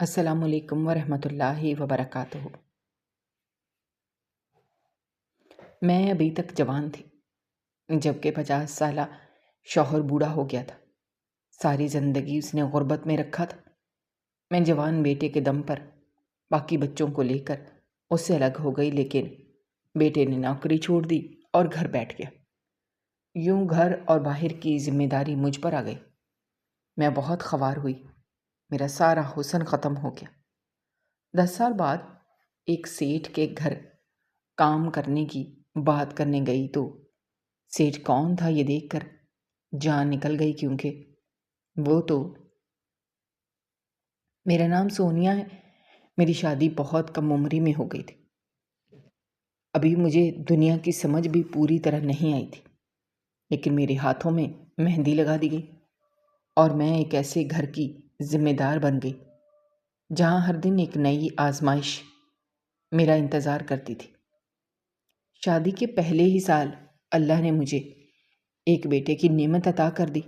السلام علیکم ورحمۃ اللہ وبرکاتہ۔ میں ابھی تک جوان تھی جبکہ 50 سالہ شوہر بوڑھا ہو گیا تھا۔ ساری زندگی اس نے غربت میں رکھا تھا۔ میں جوان بیٹے کے دم پر باقی بچوں کو لے کر اس سے الگ ہو گئی، لیکن بیٹے نے نوکری چھوڑ دی اور گھر بیٹھ گیا۔ یوں گھر اور باہر کی ذمہ داری مجھ پر آ گئی۔ میں بہت خوار ہوئی، میرا سارا حسن ختم ہو گیا۔ 10 سال بعد ایک سیٹھ کے گھر کام کرنے کی بات کرنے گئی تو سیٹھ کون تھا یہ دیکھ کر جان نکل گئی، کیونکہ وہ تو میرا نام سونیا ہے۔ میری شادی بہت کم عمری میں ہو گئی تھی۔ ابھی مجھے دنیا کی سمجھ بھی پوری طرح نہیں آئی تھی، لیکن میرے ہاتھوں میں مہندی لگا دی گئی اور میں ایک ایسے گھر کی ذمہ دار بن گئی جہاں ہر دن ایک نئی آزمائش میرا انتظار کرتی تھی۔ شادی کے پہلے ہی سال اللہ نے مجھے ایک بیٹے کی نعمت عطا کر دی۔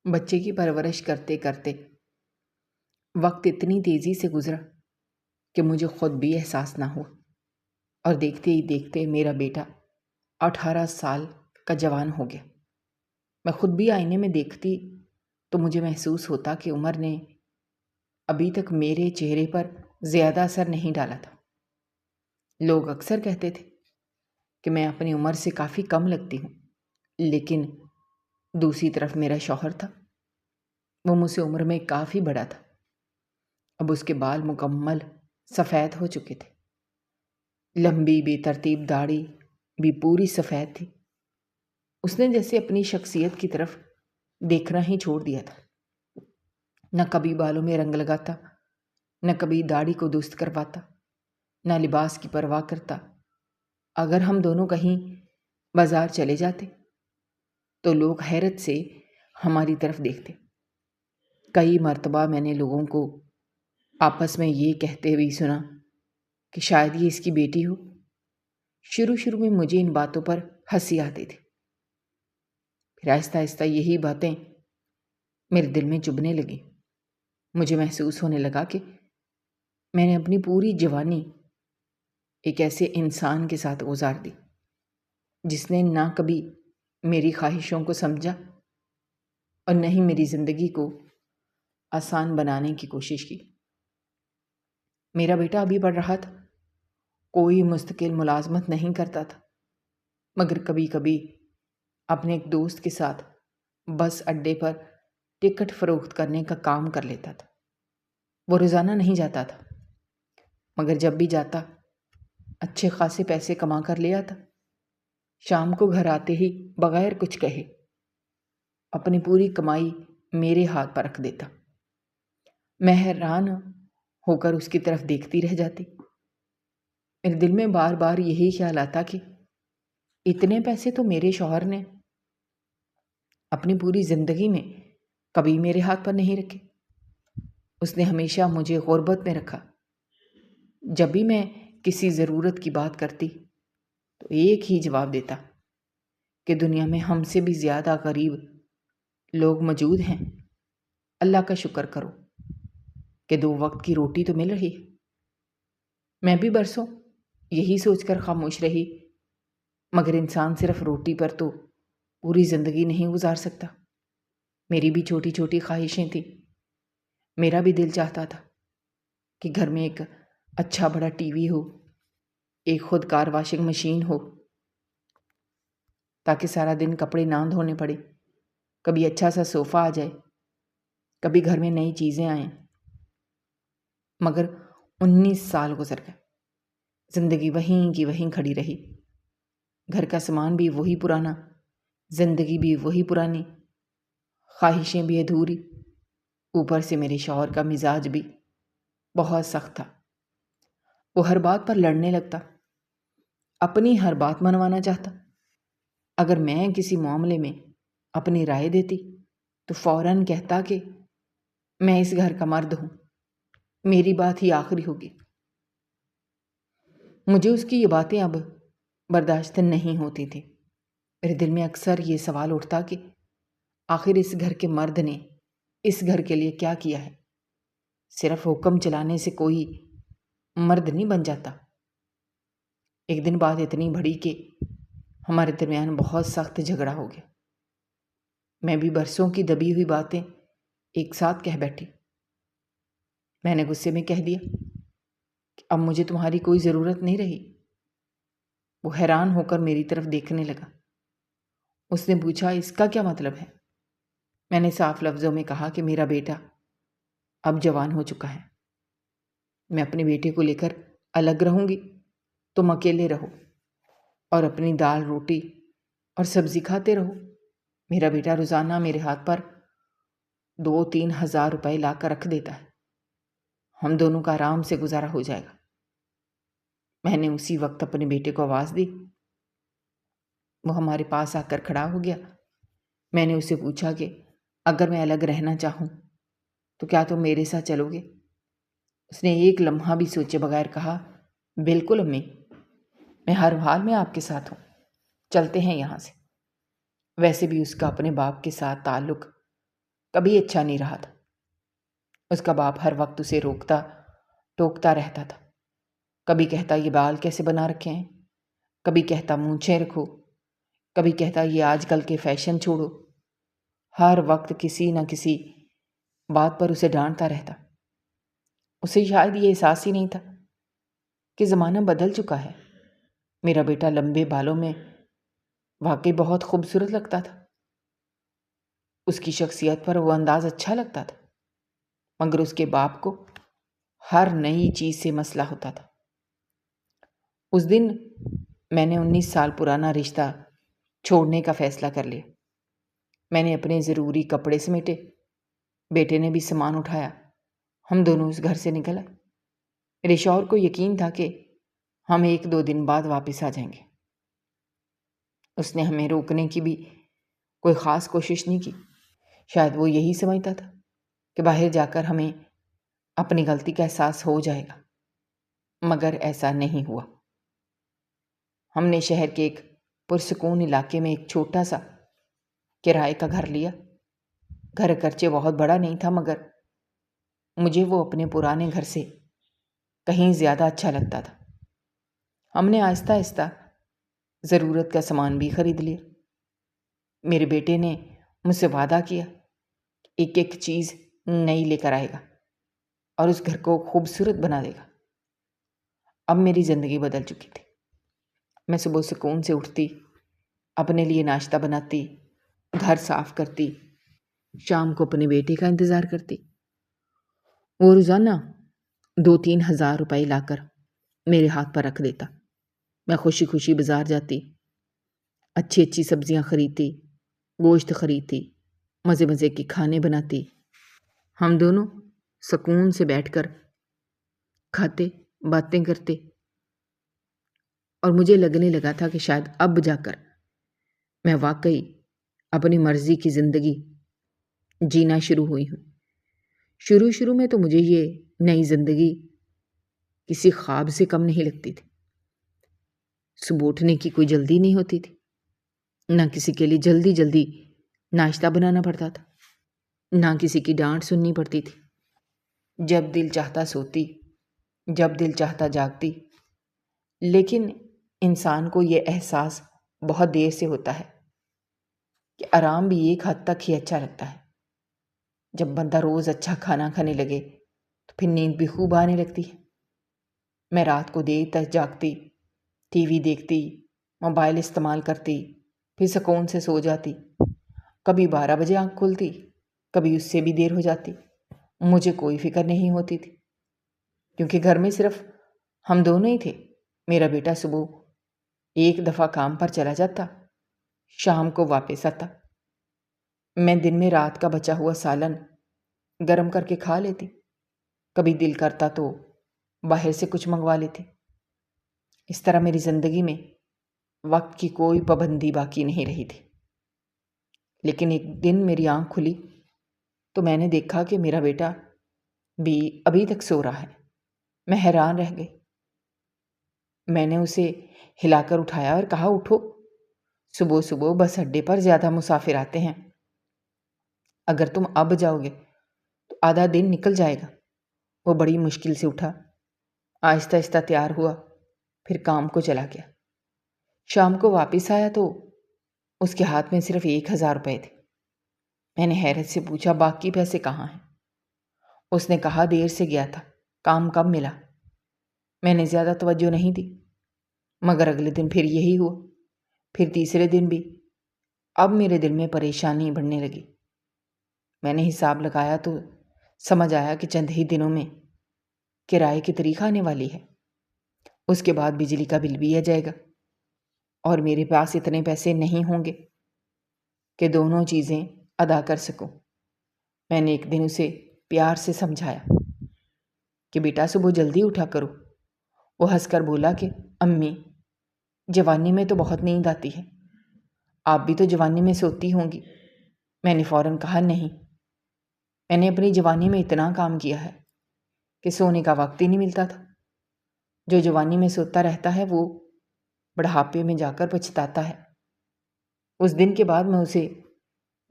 بچے کی پرورش کرتے کرتے وقت اتنی تیزی سے گزرا کہ مجھے خود بھی احساس نہ ہوا، اور دیکھتے ہی دیکھتے میرا بیٹا 18 سال کا جوان ہو گیا۔ میں خود بھی آئینے میں دیکھتی تو مجھے محسوس ہوتا کہ عمر نے ابھی تک میرے چہرے پر زیادہ اثر نہیں ڈالا تھا۔ لوگ اکثر کہتے تھے کہ میں اپنی عمر سے کافی کم لگتی ہوں، لیکن دوسری طرف میرا شوہر تھا، وہ مجھ سے عمر میں کافی بڑا تھا۔ اب اس کے بال مکمل سفید ہو چکے تھے، لمبی بے ترتیب داڑھی بھی پوری سفید تھی۔ اس نے جیسے اپنی شخصیت کی طرف دیکھنا ہی چھوڑ دیا تھا۔ نہ کبھی بالوں میں رنگ لگاتا، نہ کبھی داڑھی کو درست کرواتا، نہ لباس کی پرواہ کرتا۔ اگر ہم دونوں کہیں بازار چلے جاتے تو لوگ حیرت سے ہماری طرف دیکھتے۔ کئی مرتبہ میں نے لوگوں کو آپس میں یہ کہتے ہوئے سنا کہ شاید یہ اس کی بیٹی ہو۔ شروع میں مجھے ان باتوں پر ہنسی آتی تھی، پھر آہستہ آہستہ یہی باتیں میرے دل میں چبھنے لگی۔ مجھے محسوس ہونے لگا کہ میں نے اپنی پوری جوانی ایک ایسے انسان کے ساتھ گزار دی جس نے نہ کبھی میری خواہشوں کو سمجھا اور نہ ہی میری زندگی کو آسان بنانے کی کوشش کی۔ میرا بیٹا ابھی پڑھ رہا تھا، کوئی مستقل ملازمت نہیں کرتا تھا، مگر کبھی کبھی اپنے ایک دوست کے ساتھ بس اڈے پر ٹکٹ فروخت کرنے کا کام کر لیتا تھا۔ وہ روزانہ نہیں جاتا تھا، مگر جب بھی جاتا اچھے خاصے پیسے کما کر لے آتا۔ شام کو گھر آتے ہی بغیر کچھ کہے اپنی پوری کمائی میرے ہاتھ پر رکھ دیتا۔ میں حیران ہو کر اس کی طرف دیکھتی رہ جاتی۔ میرے دل میں بار بار یہی خیال آتا کہ اتنے پیسے تو میرے شوہر نے اپنی پوری زندگی میں کبھی میرے ہاتھ پر نہیں رکھے۔ اس نے ہمیشہ مجھے غربت میں رکھا۔ جب بھی میں کسی ضرورت کی بات کرتی تو ایک ہی جواب دیتا کہ دنیا میں ہم سے بھی زیادہ غریب لوگ موجود ہیں، اللہ کا شکر کرو کہ 2 وقت کی روٹی تو مل رہی ہے۔ میں بھی برسوں یہی سوچ کر خاموش رہی، مگر انسان صرف روٹی پر تو پوری زندگی نہیں گزار سکتا۔ میری بھی چھوٹی چھوٹی خواہشیں تھیں۔ میرا بھی دل چاہتا تھا کہ گھر میں ایک اچھا بڑا ٹی وی ہو، ایک خود کار واشنگ مشین ہو، تاکہ سارا دن کپڑے نہ دھونے پڑے، کبھی اچھا سا صوفہ آ جائے، کبھی گھر میں نئی چیزیں آئیں۔ مگر 19 سال گزر گئے، زندگی وہیں کی وہیں کھڑی رہی۔ گھر کا سامان بھی وہی پرانا، زندگی بھی وہی پرانی، خواہشیں بھی ادھوری، اوپر سے میرے شوہر کا مزاج بھی بہت سخت تھا۔ وہ ہر بات پر لڑنے لگتا، اپنی ہر بات منوانا چاہتا۔ اگر میں کسی معاملے میں اپنی رائے دیتی تو فوراً کہتا کہ میں اس گھر کا مرد ہوں، میری بات ہی آخری ہوگی۔ مجھے اس کی یہ باتیں اب برداشت نہیں ہوتی تھی۔ میرے دل میں اکثر یہ سوال اٹھتا کہ آخر اس گھر کے مرد نے اس گھر کے لیے کیا کیا ہے؟ صرف حکم چلانے سے کوئی مرد نہیں بن جاتا۔ ایک دن بات اتنی بڑھی کہ ہمارے درمیان بہت سخت جھگڑا ہو گیا۔ میں بھی برسوں کی دبی ہوئی باتیں ایک ساتھ کہہ بیٹھی۔ میں نے غصے میں کہہ دیا کہ اب مجھے تمہاری کوئی ضرورت نہیں رہی۔ وہ حیران ہو کر میری طرف دیکھنے لگا۔ اس نے پوچھا، اس کا کیا مطلب ہے؟ میں نے صاف لفظوں میں کہا کہ میرا بیٹا اب جوان ہو چکا ہے، میں اپنے بیٹے کو لے کر الگ رہوں گی، تم اکیلے رہو اور اپنی دال روٹی اور سبزی کھاتے رہو۔ میرا بیٹا روزانہ میرے ہاتھ پر 2-3 ہزار روپے لا کر رکھ دیتا ہے، ہم دونوں کا آرام سے گزارا ہو جائے گا۔ میں نے اسی وقت اپنے بیٹے کو آواز دی۔ وہ ہمارے پاس آ کر کھڑا ہو گیا۔ میں نے اسے پوچھا کہ اگر میں الگ رہنا چاہوں تو کیا تم میرے ساتھ چلو گے؟ اس نے ایک لمحہ بھی سوچے بغیر کہا، بالکل امی، میں ہر حال میں آپ کے ساتھ ہوں، چلتے ہیں یہاں سے۔ ویسے بھی اس کا اپنے باپ کے ساتھ تعلق کبھی اچھا نہیں رہا تھا۔ اس کا باپ ہر وقت اسے روکتا ٹوکتا رہتا تھا، کبھی کہتا یہ بال کیسے بنا رکھے ہیں، کبھی کہتا مونچھیں رکھو، کبھی کہتا یہ آج کل کے فیشن چھوڑو۔ ہر وقت کسی نہ کسی بات پر اسے ڈانٹتا رہتا۔ اسے شاید یہ احساس ہی نہیں تھا کہ زمانہ بدل چکا ہے۔ میرا بیٹا لمبے بالوں میں واقعی بہت خوبصورت لگتا تھا۔ اس کی شخصیت پر وہ انداز اچھا لگتا تھا، مگر اس کے باپ کو ہر نئی چیز سے مسئلہ ہوتا تھا۔ اس دن میں نے 19 سال پرانا رشتہ چھوڑنے کا فیصلہ کر لیا۔ میں نے اپنے ضروری کپڑے سمیٹے، بیٹے نے بھی سامان اٹھایا، ہم دونوں اس گھر سے نکل آئے۔ میرے شوہر کو یقین تھا کہ ہم 1-2 دن بعد واپس آ جائیں گے۔ اس نے ہمیں روکنے کی بھی کوئی خاص کوشش نہیں کی۔ شاید وہ یہی سمجھتا تھا کہ باہر جا کر ہمیں اپنی غلطی کا احساس ہو جائے گا، مگر ایسا نہیں ہوا۔ ہم نے شہر کے ایک پرسکون علاقے میں ایک چھوٹا سا کرائے کا گھر لیا۔ گھر اگرچہ بہت بڑا نہیں تھا، مگر مجھے وہ اپنے پرانے گھر سے کہیں زیادہ اچھا لگتا تھا۔ ہم نے آہستہ آہستہ ضرورت کا سامان بھی خرید لیا۔ میرے بیٹے نے مجھ سے وعدہ کیا کہ ایک ایک چیز نئی لے کر آئے گا اور اس گھر کو خوبصورت بنا دے گا۔ اب میری زندگی بدل چکی تھی۔ میں صبح سکون سے اٹھتی، اپنے لیے ناشتہ بناتی، گھر صاف کرتی، شام کو اپنے بیٹے کا انتظار کرتی۔ وہ روزانہ 2-3 ہزار روپے لا کر میرے ہاتھ پر رکھ دیتا۔ میں خوشی خوشی بازار جاتی، اچھی اچھی سبزیاں خریدتی، گوشت خریدتی، مزے مزے کے کھانے بناتی۔ ہم دونوں سکون سے بیٹھ کر کھاتے، باتیں کرتے، اور مجھے لگنے لگا تھا کہ شاید اب جا کر میں واقعی اپنی مرضی کی زندگی جینا شروع ہوئی ہوں۔ شروع میں تو مجھے یہ نئی زندگی کسی خواب سے کم نہیں لگتی تھی۔ صبح اٹھنے کی کوئی جلدی نہیں ہوتی تھی، نہ کسی کے لیے جلدی جلدی ناشتہ بنانا پڑتا تھا، نہ کسی کی ڈانٹ سننی پڑتی تھی۔ جب دل چاہتا سوتی، جب دل چاہتا جاگتی۔ لیکن انسان کو یہ احساس بہت دیر سے ہوتا ہے کہ آرام بھی ایک حد تک ہی اچھا لگتا ہے۔ جب بندہ روز اچھا کھانا کھانے لگے تو پھر نیند بھی خوب آنے لگتی ہے۔ میں رات کو دیر تک جاگتی، ٹی وی دیکھتی، موبائل استعمال کرتی، پھر سکون سے سو جاتی۔ کبھی 12 بجے آنکھ کھلتی، کبھی اس سے بھی دیر ہو جاتی۔ مجھے کوئی فکر نہیں ہوتی تھی، کیونکہ گھر میں صرف ہم دونوں ہی تھے۔ میرا بیٹا صبح ایک دفعہ کام پر چلا جاتا، شام کو واپس آتا۔ میں دن میں رات کا بچا ہوا سالن گرم کر کے کھا لیتی، کبھی دل کرتا تو باہر سے کچھ منگوا لیتی۔ اس طرح میری زندگی میں وقت کی کوئی پابندی باقی نہیں رہی تھی۔ لیکن ایک دن میری آنکھ کھلی تو میں نے دیکھا کہ میرا بیٹا بھی ابھی تک سو رہا ہے۔ میں حیران رہ گئی۔ میں نے اسے ہلا کر اٹھایا اور کہا، اٹھو، صبح صبح بس اڈے پر زیادہ مسافر آتے ہیں، اگر تم اب جاؤ گے تو آدھا دن نکل جائے گا۔ وہ بڑی مشکل سے اٹھا، آہستہ آہستہ تیار ہوا، پھر کام کو چلا گیا۔ شام کو واپس آیا تو اس کے ہاتھ میں صرف 1,000 روپے تھے۔ میں نے حیرت سے پوچھا، باقی پیسے کہاں ہیں؟ اس نے کہا، دیر سے گیا تھا، کام کم ملا۔ میں نے زیادہ توجہ نہیں دی، مگر اگلے دن پھر یہی ہوا، پھر تیسرے دن بھی۔ اب میرے دل میں پریشانی بڑھنے لگی۔ میں نے حساب لگایا تو سمجھ آیا کہ چند ہی دنوں میں کرائے کی تاریخ آنے والی ہے، اس کے بعد بجلی کا بل بھی آ جائے گا، اور میرے پاس اتنے پیسے نہیں ہوں گے کہ دونوں چیزیں ادا کر سکوں۔ میں نے ایک دن اسے پیار سے سمجھایا کہ بیٹا صبح جلدی اٹھا کرو۔ وہ ہنس کر بولا کہ امی، جوانی میں تو بہت نیند آتی ہے، آپ بھی تو جوانی میں سوتی ہوں گی۔ میں نے فوراً کہا، نہیں، میں نے اپنی جوانی میں اتنا کام کیا ہے کہ سونے کا وقت ہی نہیں ملتا تھا۔ جو جوانی میں سوتا رہتا ہے وہ بڑھاپے میں جا کر پچھتاتا ہے۔ اس دن کے بعد میں اسے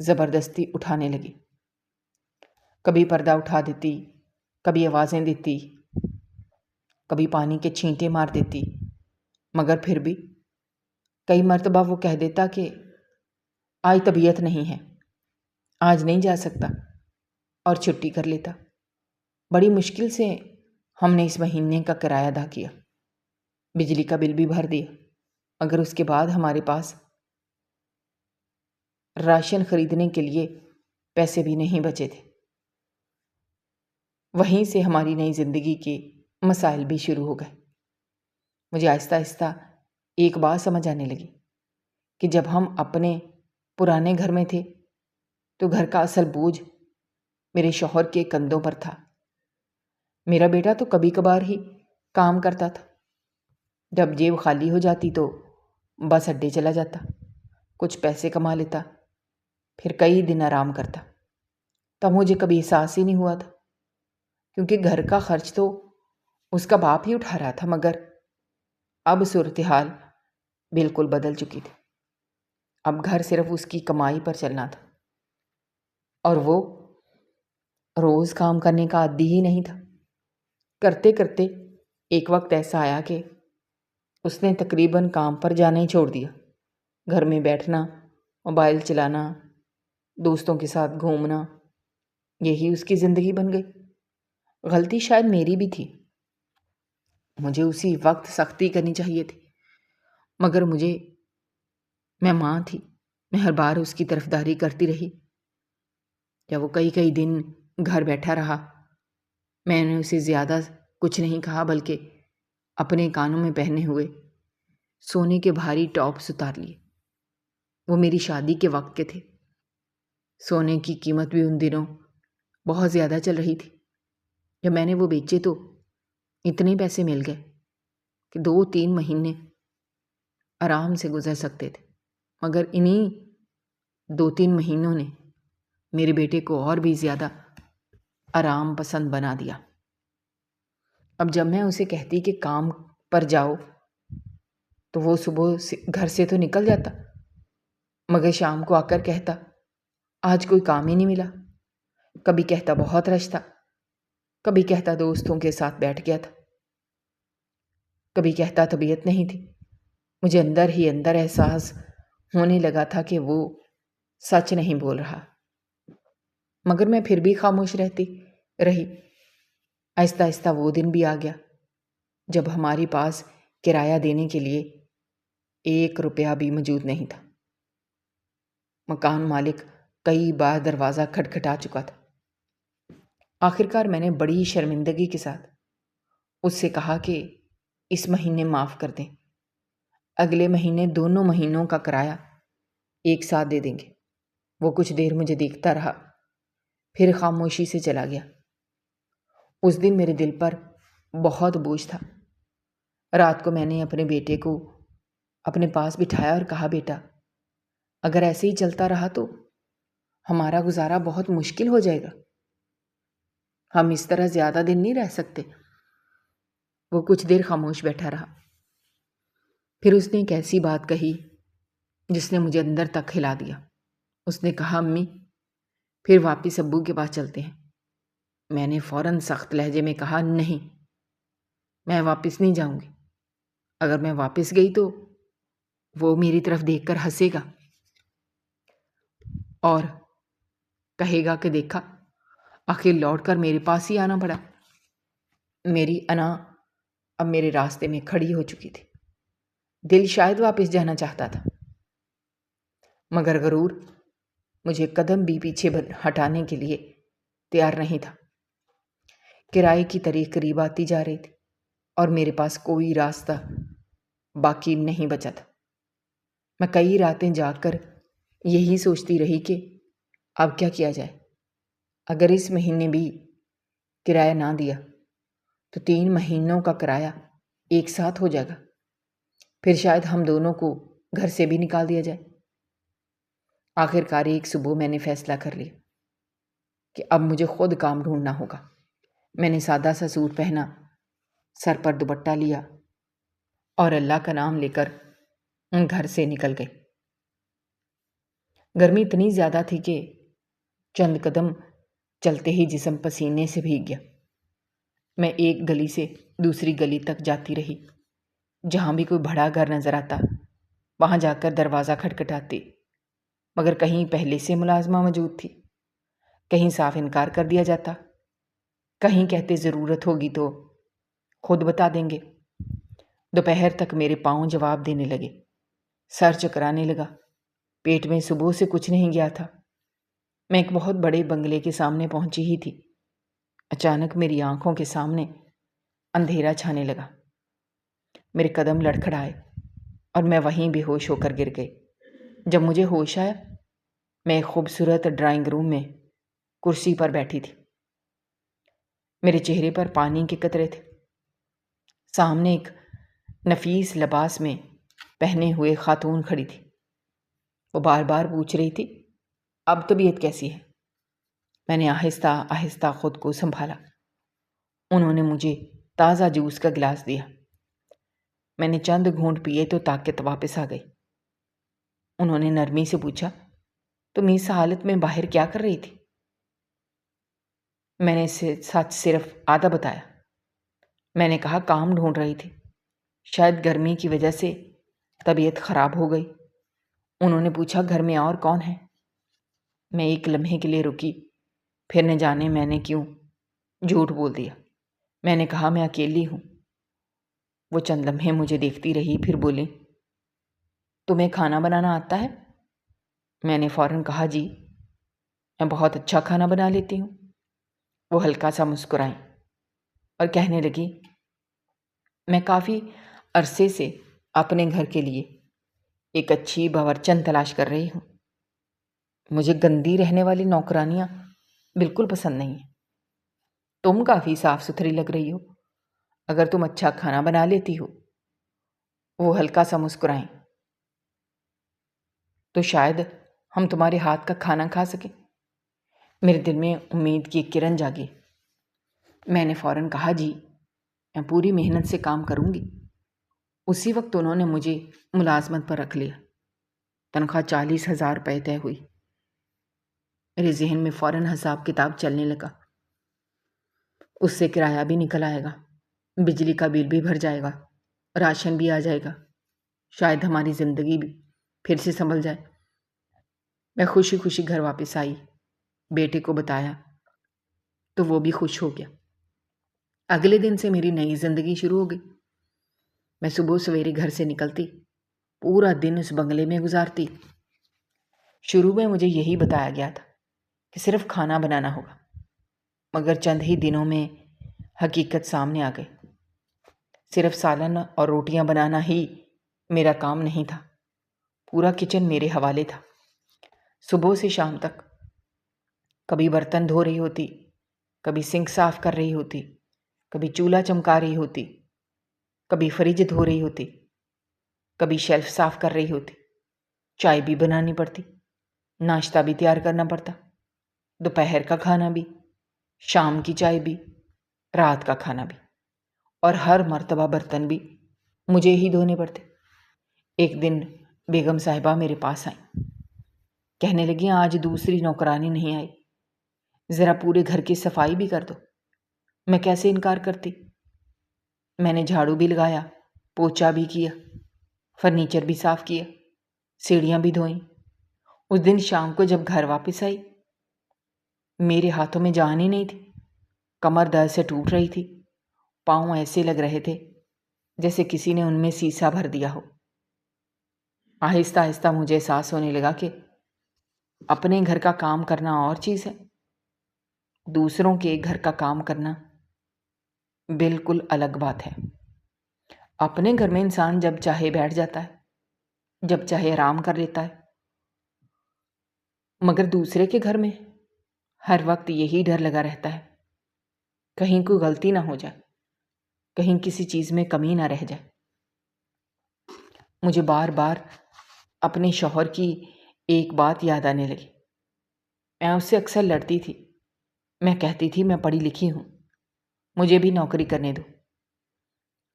زبردستی اٹھانے لگی، کبھی پردہ اٹھا دیتی، کبھی آوازیں دیتی، کبھی پانی کے چھینٹے مار دیتی، مگر پھر بھی کئی مرتبہ وہ کہہ دیتا کہ آج طبیعت نہیں ہے، آج نہیں جا سکتا، اور چھٹی کر لیتا۔ بڑی مشکل سے ہم نے اس مہینے کا کرایہ ادا کیا، بجلی کا بل بھی بھر دیا، مگر اس کے بعد ہمارے پاس راشن خریدنے کے لیے پیسے بھی نہیں بچے تھے۔ وہیں سے ہماری نئی زندگی کے مسائل بھی شروع ہو گئے۔ مجھے آہستہ آہستہ ایک بات سمجھ آنے لگی کہ جب ہم اپنے پرانے گھر میں تھے تو گھر کا اصل بوجھ میرے شوہر کے کندھوں پر تھا۔ میرا بیٹا تو کبھی کبھار ہی کام کرتا تھا، جب جیب خالی ہو جاتی تو بس اڈے چلا جاتا، کچھ پیسے کما لیتا، پھر کئی دن آرام کرتا۔ تب مجھے کبھی احساس ہی نہیں ہوا تھا، کیونکہ گھر کا خرچ تو اس کا باپ ہی اٹھا رہا تھا۔ مگر اب صورتحال بالکل بدل چکی تھی۔ اب گھر صرف اس کی کمائی پر چلنا تھا، اور وہ روز کام کرنے کا عادی ہی نہیں تھا۔ کرتے کرتے ایک وقت ایسا آیا کہ اس نے تقریباً کام پر جانا ہی چھوڑ دیا۔ گھر میں بیٹھنا، موبائل چلانا، دوستوں کے ساتھ گھومنا، یہی اس کی زندگی بن گئی۔ غلطی شاید میری بھی تھی، مجھے اسی وقت سختی کرنی چاہیے تھی، مگر میں ماں تھی، میں ہر بار اس کی طرفداری کرتی رہی۔ جب وہ کئی دن گھر بیٹھا رہا، میں نے اسے زیادہ کچھ نہیں کہا، بلکہ اپنے کانوں میں پہنے ہوئے سونے کے بھاری ٹاپس اتار لیے۔ وہ میری شادی کے وقت کے تھے۔ سونے کی قیمت بھی ان دنوں بہت زیادہ چل رہی تھی۔ جب میں نے وہ بیچے تو اتنے پیسے مل گئے کہ 2-3 مہینے آرام سے گزر سکتے تھے، مگر انہی 2-3 مہینوں نے میرے بیٹے کو اور بھی زیادہ آرام پسند بنا دیا۔ اب جب میں اسے کہتی کہ کام پر جاؤ تو وہ صبح گھر سے تو نکل جاتا، مگر شام کو آ کر کہتا آج کوئی کام ہی نہیں ملا۔ کبھی کہتا بہت رش تھا، کبھی کہتا دوستوں کے ساتھ بیٹھ گیا تھا، کبھی کہتا طبیعت نہیں تھی۔ مجھے اندر ہی اندر احساس ہونے لگا تھا کہ وہ سچ نہیں بول رہا، مگر میں پھر بھی خاموش رہی۔ آہستہ آہستہ وہ دن بھی آ گیا جب ہمارے پاس کرایہ دینے کے لیے 1 روپیہ بھی موجود نہیں تھا۔ مکان مالک کئی بار دروازہ کھٹکھٹا چکا تھا۔ آخرکار میں نے بڑی شرمندگی کے ساتھ اس سے کہا کہ اس مہینے معاف کر دیں، اگلے مہینے دونوں مہینوں کا کرایہ ایک ساتھ دے دیں گے۔ وہ کچھ دیر مجھے دیکھتا رہا، پھر خاموشی سے چلا گیا۔ اس دن میرے دل پر بہت بوجھ تھا۔ رات کو میں نے اپنے بیٹے کو اپنے پاس بٹھایا اور کہا، بیٹا، اگر ایسے ہی چلتا رہا تو ہمارا گزارا بہت مشکل ہو جائے گا، ہم اس طرح زیادہ دن نہیں رہ سکتے۔ وہ کچھ دیر خاموش بیٹھا رہا، پھر اس نے ایک ایسی بات کہی جس نے مجھے اندر تک ہلا دیا۔ اس نے کہا، امی، پھر واپس ابو کے پاس چلتے ہیں۔ میں نے فوراً سخت لہجے میں کہا، نہیں، میں واپس نہیں جاؤں گی۔ اگر میں واپس گئی تو وہ میری طرف دیکھ کر ہنسے گا اور کہے گا کہ دیکھا، آخر لوٹ کر میرے پاس ہی آنا پڑا۔ میری انا اب میرے راستے میں کھڑی ہو چکی تھی۔ دل شاید واپس جانا چاہتا تھا، مگر غرور مجھے قدم بھی پیچھے ہٹانے کے لیے تیار نہیں تھا۔ کرائے کی تاریخ قریب آتی جا رہی تھی اور میرے پاس کوئی راستہ باقی نہیں بچا تھا۔ میں کئی راتیں جاگ کر یہی سوچتی رہی کہ اب کیا کیا جائے۔ اگر اس مہینے بھی کرایہ نہ دیا تو 3 مہینوں کا کرایہ ایک ساتھ ہو جائے گا، پھر شاید ہم دونوں کو گھر سے بھی نکال دیا جائے۔ آخر کار ایک صبح میں نے فیصلہ کر لیا کہ اب مجھے خود کام ڈھونڈنا ہوگا۔ میں نے سادہ سا سوٹ پہنا، سر پر دوپٹہ لیا اور اللہ کا نام لے کر گھر سے نکل گئی۔ گرمی اتنی زیادہ تھی کہ چند قدم چلتے ہی جسم پسینے سے بھیگ گیا۔ میں ایک گلی سے دوسری گلی تک جاتی رہی۔ جہاں بھی کوئی بڑا گھر نظر آتا وہاں جا کر دروازہ کھٹکھٹاتی، مگر کہیں پہلے سے ملازمہ موجود تھی، کہیں صاف انکار کر دیا جاتا، کہیں کہتے ضرورت ہوگی تو خود بتا دیں گے۔ دوپہر تک میرے پاؤں جواب دینے لگے، سر چکرانے لگا، پیٹ میں صبح سے کچھ نہیں گیا تھا۔ میں ایک بہت بڑے بنگلے کے سامنے پہنچی ہی تھی، اچانک میری آنکھوں کے سامنے اندھیرا چھانے لگا۔ میرے قدم لڑکھڑائے اور میں وہیں بے ہوش ہو کر گر گئی۔ جب مجھے ہوش آیا، میں ایک خوبصورت ڈرائنگ روم میں کرسی پر بیٹھی تھی۔ میرے چہرے پر پانی کے قطرے تھے۔ سامنے ایک نفیس لباس میں پہنے ہوئے خاتون کھڑی تھی۔ وہ بار بار پوچھ رہی تھی، اب طبیعت کیسی ہے؟ میں نے آہستہ آہستہ خود کو سنبھالا۔ انہوں نے مجھے تازہ جوس کا گلاس دیا۔ میں نے چند گھونٹ پیے تو طاقت واپس آ گئی۔ انہوں نے نرمی سے پوچھا، تم اس حالت میں باہر کیا کر رہی تھی؟ میں نے سچ صرف آدھا بتایا۔ میں نے کہا کام ڈھونڈ رہی تھی، شاید گرمی کی وجہ سے طبیعت خراب ہو گئی۔ انہوں نے پوچھا گھر میں اور کون ہے؟ میں ایک لمحے کے لیے رکی، پھر نہ جانے میں نے کیوں جھوٹ بول دیا۔ میں نے کہا میں اکیلی ہوں۔ وہ چند لمحے مجھے دیکھتی رہی، پھر بولی، تمہیں کھانا بنانا آتا ہے؟ میں نے فوراً کہا جی، میں بہت اچھا کھانا بنا لیتی ہوں۔ وہ ہلکا سا مسکرائیں اور کہنے لگی، میں کافی عرصے سے اپنے گھر کے لیے ایک اچھی باورچن تلاش کر رہی ہوں۔ مجھے گندی رہنے والی نوکرانیاں بالکل پسند نہیں ہیں۔ تم کافی صاف ستھری لگ رہی ہو، اگر تم اچھا کھانا بنا لیتی ہو۔ وہ ہلکا سا مسکرائیں، تو شاید ہم تمہارے ہاتھ کا کھانا کھا سکیں۔ میرے دل میں امید کی ایک کرن جاگی۔ میں نے فوراً کہا جی، میں پوری محنت سے کام کروں گی۔ اسی وقت انہوں نے مجھے ملازمت پر رکھ لیا۔ تنخواہ 40,000 روپے طے ہوئی۔ میرے ذہن میں فوراً حساب کتاب چلنے لگا۔ اس سے کرایہ بھی نکل آئے گا، بجلی کا بل بھی بھر جائے گا، راشن بھی آ جائے گا، شاید ہماری زندگی بھی پھر سے سنبھل جائے۔ میں خوشی خوشی گھر واپس آئی، بیٹے کو بتایا تو وہ بھی خوش ہو گیا۔ اگلے دن سے میری نئی زندگی شروع ہو گئی۔ میں صبح سویرے گھر سے نکلتی، پورا دن اس بنگلے میں گزارتی۔ شروع میں مجھے یہی بتایا گیا تھا کہ صرف کھانا بنانا ہوگا، مگر چند ہی دنوں میں حقیقت سامنے آ گئی۔ صرف سالن اور روٹیاں بنانا ہی میرا کام نہیں تھا، پورا کچن میرے حوالے تھا۔ صبح سے شام تک کبھی برتن دھو رہی ہوتی، کبھی سنک صاف کر رہی ہوتی، کبھی چولہا چمکا رہی ہوتی، کبھی فریج دھو رہی ہوتی، کبھی شیلف صاف کر رہی ہوتی، چائے بھی بنانی پڑتی، ناشتہ بھی تیار کرنا پڑتا، دوپہر کا کھانا بھی، شام کی چائے بھی، رات کا کھانا بھی، اور ہر مرتبہ برتن بھی مجھے ہی دھونے پڑتے۔ ایک دن بیگم صاحبہ میرے پاس آئیں، کہنے لگی آج دوسری نوکرانی نہیں آئی، ذرا پورے گھر کی صفائی بھی کر دو۔ میں کیسے انکار کرتی؟ میں نے جھاڑو بھی لگایا، پوچھا بھی کیا، فرنیچر بھی صاف کیا، سیڑھیاں بھی دھوئیں۔ اس دن شام کو جب گھر واپس آئی، میرے ہاتھوں میں جان ہی نہیں تھی، کمر درد سے ٹوٹ رہی تھی، پاؤں ایسے لگ رہے تھے جیسے کسی نے ان میں سیسا بھر دیا ہو۔ آہستہ آہستہ مجھے احساس ہونے لگا کہ اپنے گھر کا کام کرنا اور چیز ہے، دوسروں کے گھر کا کام کرنا بالکل الگ بات ہے۔ اپنے گھر میں انسان جب چاہے بیٹھ جاتا ہے، جب چاہے آرام کر لیتا ہے، مگر دوسرے کے گھر میں ہر وقت یہی ڈر لگا رہتا ہے، کہیں کوئی غلطی نہ ہو جائے، کہیں کسی چیز میں کمی نہ رہ جائے۔ مجھے بار بار اپنے شوہر کی ایک بات یاد آنے لگی۔ میں اس سے اکثر لڑتی تھی۔ میں کہتی تھی میں پڑھی لکھی ہوں، مجھے بھی نوکری کرنے دو۔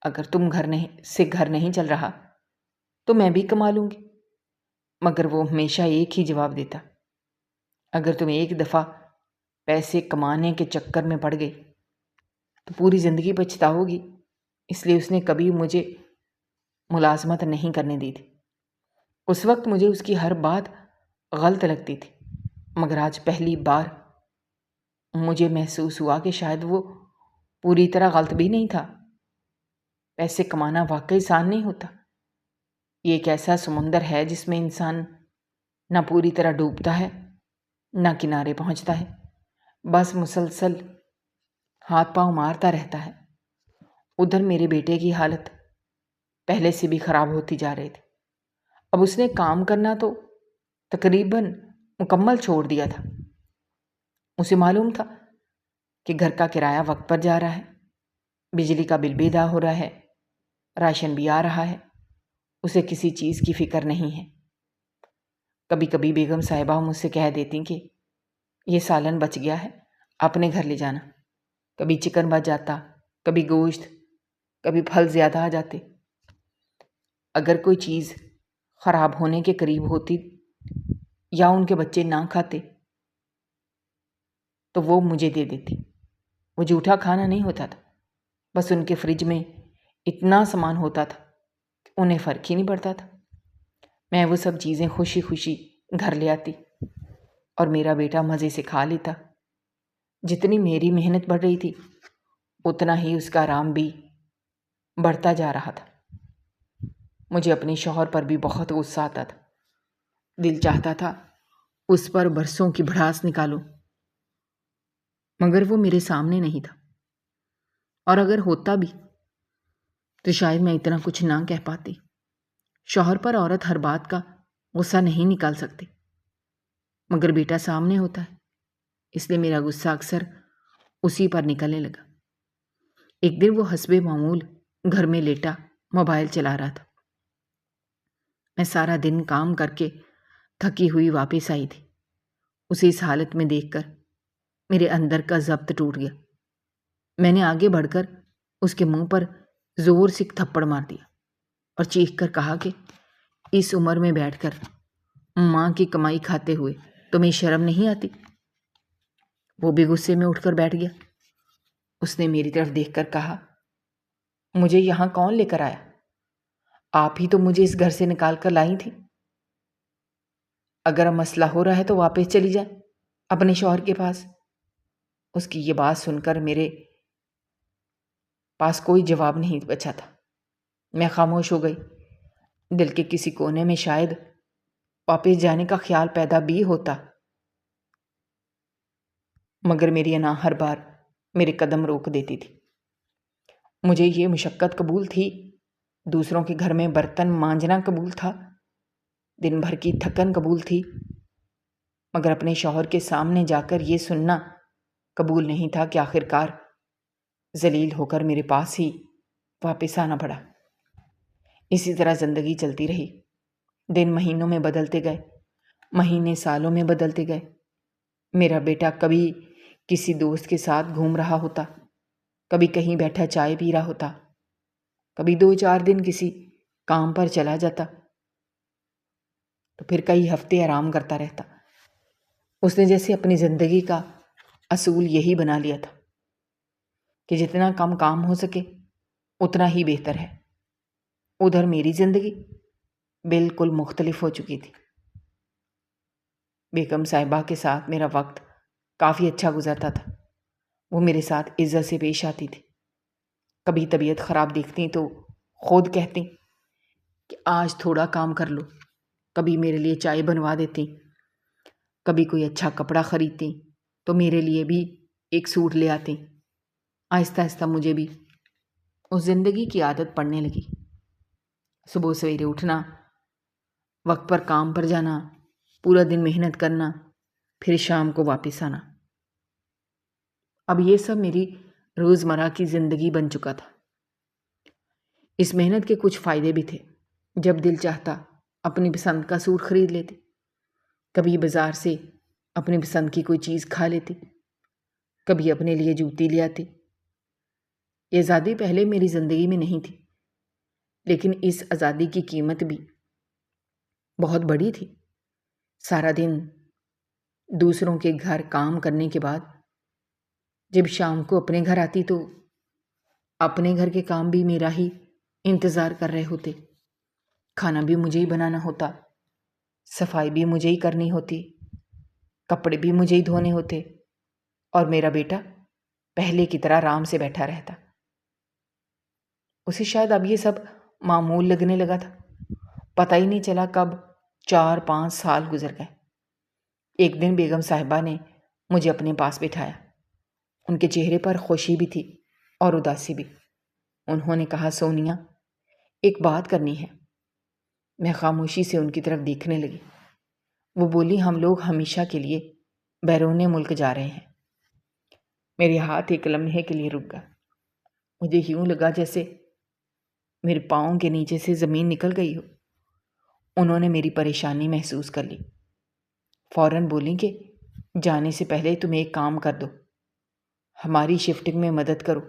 اگر تم گھر نہیں چل رہا تو میں بھی کما لوں گی۔ مگر وہ ہمیشہ ایک ہی جواب دیتا، اگر تم ایک دفعہ پیسے کمانے کے چکر میں پڑ گئی تو پوری زندگی پچھتاؤ گی۔ اس لیے اس نے کبھی مجھے ملازمت نہیں کرنے دی تھی۔ اس وقت مجھے اس کی ہر بات غلط لگتی تھی، مگر آج پہلی بار مجھے محسوس ہوا کہ شاید وہ پوری طرح غلط بھی نہیں تھا۔ پیسے کمانا واقعی آسان نہیں ہوتا۔ یہ ایک ایسا سمندر ہے جس میں انسان نہ پوری طرح ڈوبتا ہے نہ کنارے پہنچتا ہے، بس مسلسل ہاتھ پاؤں مارتا رہتا ہے۔ ادھر میرے بیٹے کی حالت پہلے سے بھی خراب ہوتی جا رہی تھی۔ اب اس نے کام کرنا تو تقریباً مکمل چھوڑ دیا تھا۔ اسے معلوم تھا کہ گھر کا کرایہ وقت پر جا رہا ہے، بجلی کا بل بھی ادا ہو رہا ہے، راشن بھی آ رہا ہے، اسے کسی چیز کی فکر نہیں ہے۔ کبھی کبھی بیگم صاحبہ مجھ سے کہہ دیتی کہ یہ سالن بچ گیا ہے، اپنے گھر لے جانا۔ کبھی چکن بچ جاتا، کبھی گوشت، کبھی پھل زیادہ آ جاتے۔ اگر کوئی چیز خراب ہونے کے قریب ہوتی یا ان کے بچے نہ کھاتے تو وہ مجھے دے دیتی۔ وہ جھوٹا کھانا نہیں ہوتا تھا، بس ان کے فریج میں اتنا سامان ہوتا تھا کہ انہیں فرق ہی نہیں پڑتا تھا۔ میں وہ سب چیزیں خوشی خوشی گھر لے آتی اور میرا بیٹا مزے سے کھا لیتا۔ جتنی میری محنت بڑھ رہی تھی اتنا ہی اس کا آرام بھی بڑھتا جا رہا تھا۔ مجھے اپنے شوہر پر بھی بہت غصہ آتا تھا۔ دل چاہتا تھا اس پر برسوں کی بھڑاس نکالوں، مگر وہ میرے سامنے نہیں تھا، اور اگر ہوتا بھی تو شاید میں اتنا کچھ نہ کہہ پاتی۔ شوہر پر عورت ہر بات کا غصہ نہیں نکال سکتی، مگر بیٹا سامنے ہوتا ہے، اس لیے میرا غصہ اکثر اسی پر نکلنے لگا۔ ایک دن وہ حسب معمول گھر میں لیٹا موبائل چلا رہا تھا۔ میں سارا دن کام کر کے تھکی ہوئی واپس آئی تھی۔ اسے اس حالت میں دیکھ کر میرے اندر کا ضبط ٹوٹ گیا۔ میں نے آگے بڑھ کر اس کے منہ پر زور سے تھپڑ مار دیا اور چیخ کر کہا کہ اس عمر میں بیٹھ کر ماں کی کمائی کھاتے ہوئے تمہیں شرم نہیں آتی؟ وہ بھی غصے میں اٹھ کر بیٹھ گیا۔ اس نے میری طرف دیکھ کر کہا، مجھے یہاں کون لے کر آیا؟ آپ ہی تو مجھے اس گھر سے نکال کر لائی تھی۔ اگر اب مسئلہ ہو رہا ہے تو واپس چلی جائے اپنے شوہر کے پاس۔ اس کی یہ بات سن کر میرے پاس کوئی جواب نہیں بچا تھا۔ میں خاموش ہو گئی۔ دل کے کسی کونے میں شاید واپس جانے کا خیال پیدا بھی ہوتا، مگر میری انا ہر بار میرے قدم روک دیتی تھی۔ مجھے یہ مشقت قبول تھی، دوسروں کے گھر میں برتن مانجنا قبول تھا، دن بھر کی تھکن قبول تھی، مگر اپنے شوہر کے سامنے جا کر یہ سننا قبول نہیں تھا کہ آخرکار ذلیل ہو کر میرے پاس ہی واپس آنا پڑا۔ اسی طرح زندگی چلتی رہی۔ دن مہینوں میں بدلتے گئے، مہینے سالوں میں بدلتے گئے۔ میرا بیٹا کبھی کسی دوست کے ساتھ گھوم رہا ہوتا، کبھی کہیں بیٹھا چائے پی رہا ہوتا، کبھی 2-4 دن کسی کام پر چلا جاتا، تو پھر کئی ہفتے آرام کرتا رہتا۔ اس نے جیسے اپنی زندگی کا اصول یہی بنا لیا تھا کہ جتنا کم کام ہو سکے اتنا ہی بہتر ہے۔ ادھر میری زندگی بالکل مختلف ہو چکی تھی۔ بیگم صاحبہ کے ساتھ میرا وقت کافی اچھا گزرتا تھا۔ وہ میرے ساتھ عزت سے پیش آتی تھی۔ کبھی طبیعت خراب دیکھتی تو خود کہتی کہ آج تھوڑا کام کر لو، کبھی میرے لیے چائے بنوا دیتی، کبھی کوئی اچھا کپڑا خریدتی تو میرے لیے بھی ایک سوٹ لے آتی۔ آہستہ آہستہ مجھے بھی اس زندگی کی عادت پڑنے لگی۔ صبح سویرے اٹھنا، وقت پر کام پر جانا، پورا دن محنت کرنا، پھر شام کو واپس آنا۔ اب یہ سب میری روزمرہ کی زندگی بن چکا تھا۔ اس محنت کے کچھ فائدے بھی تھے۔ جب دل چاہتا اپنی پسند کا سوٹ خرید لیتی، کبھی بازار سے اپنی پسند کی کوئی چیز کھا لیتی، کبھی اپنے لیے جوتی لے آتی۔ یہ آزادی پہلے میری زندگی میں نہیں تھی، لیکن اس آزادی کی قیمت بھی بہت بڑی تھی۔ سارا دن دوسروں کے گھر کام کرنے کے بعد جب شام کو اپنے گھر آتی تو اپنے گھر کے کام بھی میرا ہی انتظار کر رہے ہوتے۔ کھانا بھی مجھے ہی بنانا ہوتا، صفائی بھی مجھے ہی کرنی ہوتی، کپڑے بھی مجھے ہی دھونے ہوتے، اور میرا بیٹا پہلے کی طرح آرام سے بیٹھا رہتا۔ اسے شاید اب یہ سب معمول لگنے لگا تھا۔ پتہ ہی نہیں چلا کب 4-5 سال گزر گئے۔ ایک دن بیگم صاحبہ نے مجھے اپنے پاس بٹھایا۔ ان کے چہرے پر خوشی بھی تھی اور اداسی بھی۔ انہوں نے کہا، سونیا، ایک بات کرنی ہے۔ میں خاموشی سے ان کی طرف دیکھنے لگی۔ وہ بولی، ہم لوگ ہمیشہ کے لیے بیرون ملک جا رہے ہیں۔ میرے ہاتھ ایک لمحے کے لیے رک گیا۔ مجھے یوں لگا جیسے میرے پاؤں کے نیچے سے زمین نکل گئی ہو۔ انہوں نے میری پریشانی محسوس کر لی۔ فوراً بولی کہ جانے سے پہلے تم ایک کام کر دو، ہماری شفٹنگ میں مدد کرو،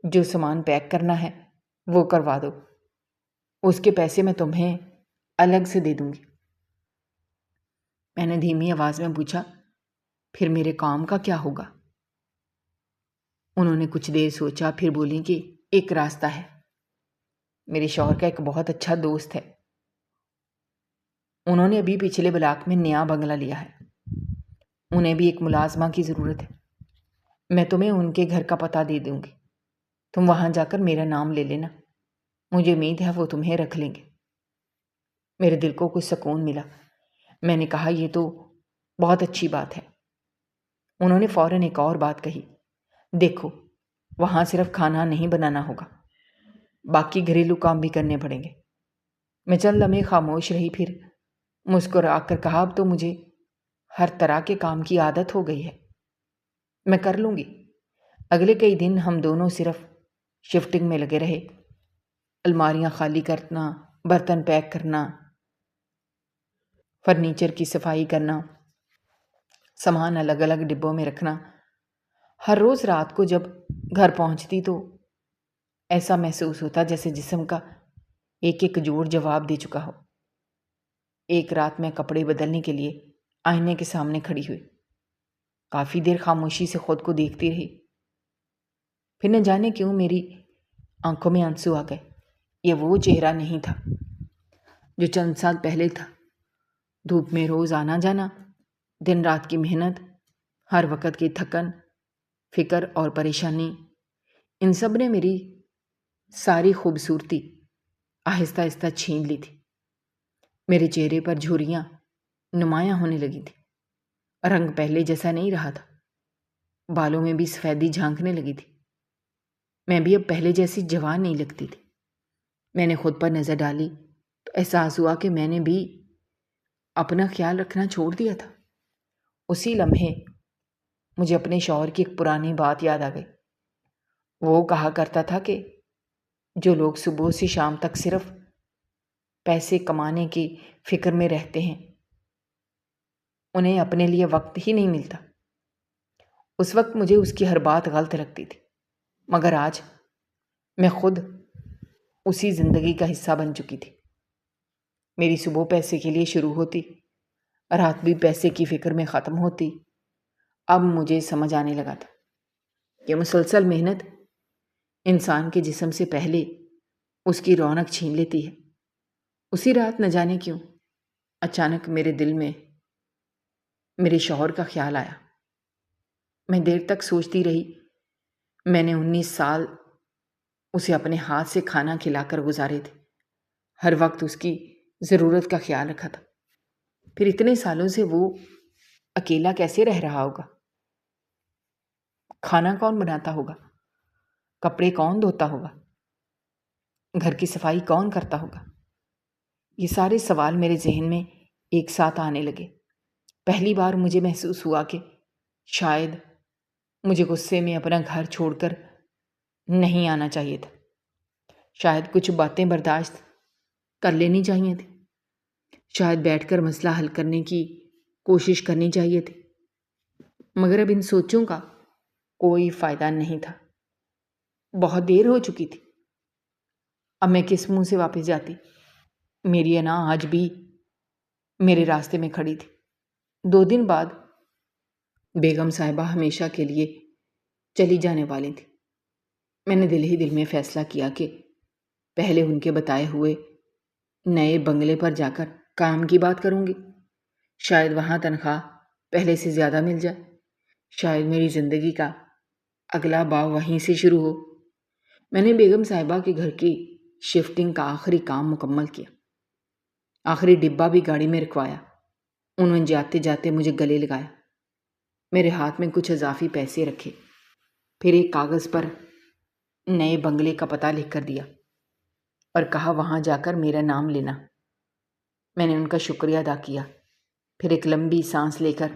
جو سامان پیک کرنا ہے وہ کروا دو، اس کے پیسے میں تمہیں الگ سے دے دوں گی۔ میں نے دھیمی آواز میں پوچھا، پھر میرے کام کا کیا ہوگا؟ انہوں نے کچھ دیر سوچا، پھر بولی کہ ایک راستہ ہے۔ میرے شوہر کا ایک بہت اچھا دوست ہے، انہوں نے ابھی پچھلے بلاک میں نیا بنگلہ لیا ہے، انہیں بھی ایک ملازمہ کی ضرورت ہے۔ میں تمہیں ان کے گھر کا پتہ دے دوں گی، تم وہاں جا کر میرا نام لے لینا، مجھے امید ہے وہ تمہیں رکھ لیں گے۔ میرے دل کو کچھ سکون ملا۔ میں نے کہا، یہ تو بہت اچھی بات ہے۔ انہوں نے فوراً ایک اور بات کہی، دیکھو، وہاں صرف کھانا نہیں بنانا ہوگا، باقی گھریلو کام بھی کرنے پڑیں گے۔ میں چند لمحے خاموش رہی، پھر مسکرا کر کہا، اب تو مجھے ہر طرح کے کام کی عادت ہو گئی ہے، میں کر لوں گی۔ اگلے کئی دن ہم دونوں صرف شفٹنگ میں لگے رہے، الماریاں خالی کرنا، برتن پیک کرنا، فرنیچر کی صفائی کرنا، سامان الگ الگ ڈبوں میں رکھنا۔ ہر روز رات کو جب گھر پہنچتی تو ایسا محسوس ہوتا جیسے جسم کا ایک ایک جوڑ جواب دے چکا ہو۔ ایک رات میں کپڑے بدلنے کے لیے آئینے کے سامنے کھڑی ہوئی، کافی دیر خاموشی سے خود کو دیکھتی رہی۔ پھر نہ جانے کیوں میری آنکھوں میں آنسو آ گئے۔ یہ وہ چہرہ نہیں تھا جو چند سال پہلے تھا۔ دھوپ میں روز آنا جانا، دن رات کی محنت، ہر وقت کی تھکن، فکر اور پریشانی، ان سب نے میری ساری خوبصورتی آہستہ آہستہ چھین لی تھی۔ میرے چہرے پر جھریاں نمایاں ہونے لگی تھی، رنگ پہلے جیسا نہیں رہا تھا، بالوں میں بھی سفیدی جھانکنے لگی تھی۔ میں بھی اب پہلے جیسی جوان نہیں لگتی تھی۔ میں نے خود پر نظر ڈالی تو احساس ہوا کہ میں نے بھی اپنا خیال رکھنا چھوڑ دیا تھا۔ اسی لمحے مجھے اپنے شوہر کی ایک پرانی بات یاد آ گئی۔ وہ کہا کرتا تھا کہ جو لوگ صبح سے شام تک صرف پیسے کمانے کی فکر میں رہتے ہیں، انہیں اپنے لیے وقت ہی نہیں ملتا۔ اس وقت مجھے اس کی ہر بات غلط لگتی تھی، مگر آج میں خود اسی زندگی کا حصہ بن چکی تھی۔ میری صبح پیسے کے لیے شروع ہوتی، رات بھی پیسے کی فکر میں ختم ہوتی، اب مجھے سمجھ آنے لگا تھا کہ مسلسل محنت انسان کے جسم سے پہلے اس کی رونق چھین لیتی ہے۔ اسی رات نہ جانے کیوں اچانک میرے دل میں میرے شوہر کا خیال آیا۔ میں دیر تک سوچتی رہی۔ میں نے 19 سال اسے اپنے ہاتھ سے کھانا کھلا کر گزارے تھے، ہر وقت اس کی ضرورت کا خیال رکھا تھا۔ پھر اتنے سالوں سے وہ اکیلا کیسے رہ رہا ہوگا؟ کھانا کون بناتا ہوگا؟ کپڑے کون دھوتا ہوگا؟ گھر کی صفائی کون کرتا ہوگا؟ یہ سارے سوال میرے ذہن میں ایک ساتھ آنے لگے۔ پہلی بار مجھے محسوس ہوا کہ شاید مجھے غصے میں اپنا گھر چھوڑ کر نہیں آنا چاہیے تھا۔ شاید کچھ باتیں برداشت کر لینی چاہیے تھی۔ شاید بیٹھ کر مسئلہ حل کرنے کی کوشش کرنی چاہیے تھی، مگر اب ان سوچوں کا کوئی فائدہ نہیں تھا۔ بہت دیر ہو چکی تھی۔ اب میں کس منہ سے واپس جاتی؟ میری انا آج بھی میرے راستے میں کھڑی تھی۔ 2 دن بعد بیگم صاحبہ ہمیشہ کے لیے چلی جانے والی تھی۔ میں نے دل ہی دل میں فیصلہ کیا کہ پہلے ان کے بتائے ہوئے نئے بنگلے پر جا کر کام کی بات کروں گی۔ شاید وہاں تنخواہ پہلے سے زیادہ مل جائے۔ شاید میری زندگی کا اگلا باب وہیں سے شروع ہو۔ میں نے بیگم صاحبہ کے گھر کی شفٹنگ کا آخری کام مکمل کیا۔ آخری ڈبہ بھی گاڑی میں رکھوایا۔ انہوں نے جاتے جاتے مجھے گلے لگایا، میرے ہاتھ میں کچھ اضافی پیسے رکھے، پھر ایک کاغذ پر نئے بنگلے کا پتہ لکھ کر دیا اور کہا وہاں جا کر میرا نام لینا۔ میں نے ان کا شکریہ ادا کیا، پھر ایک لمبی سانس لے کر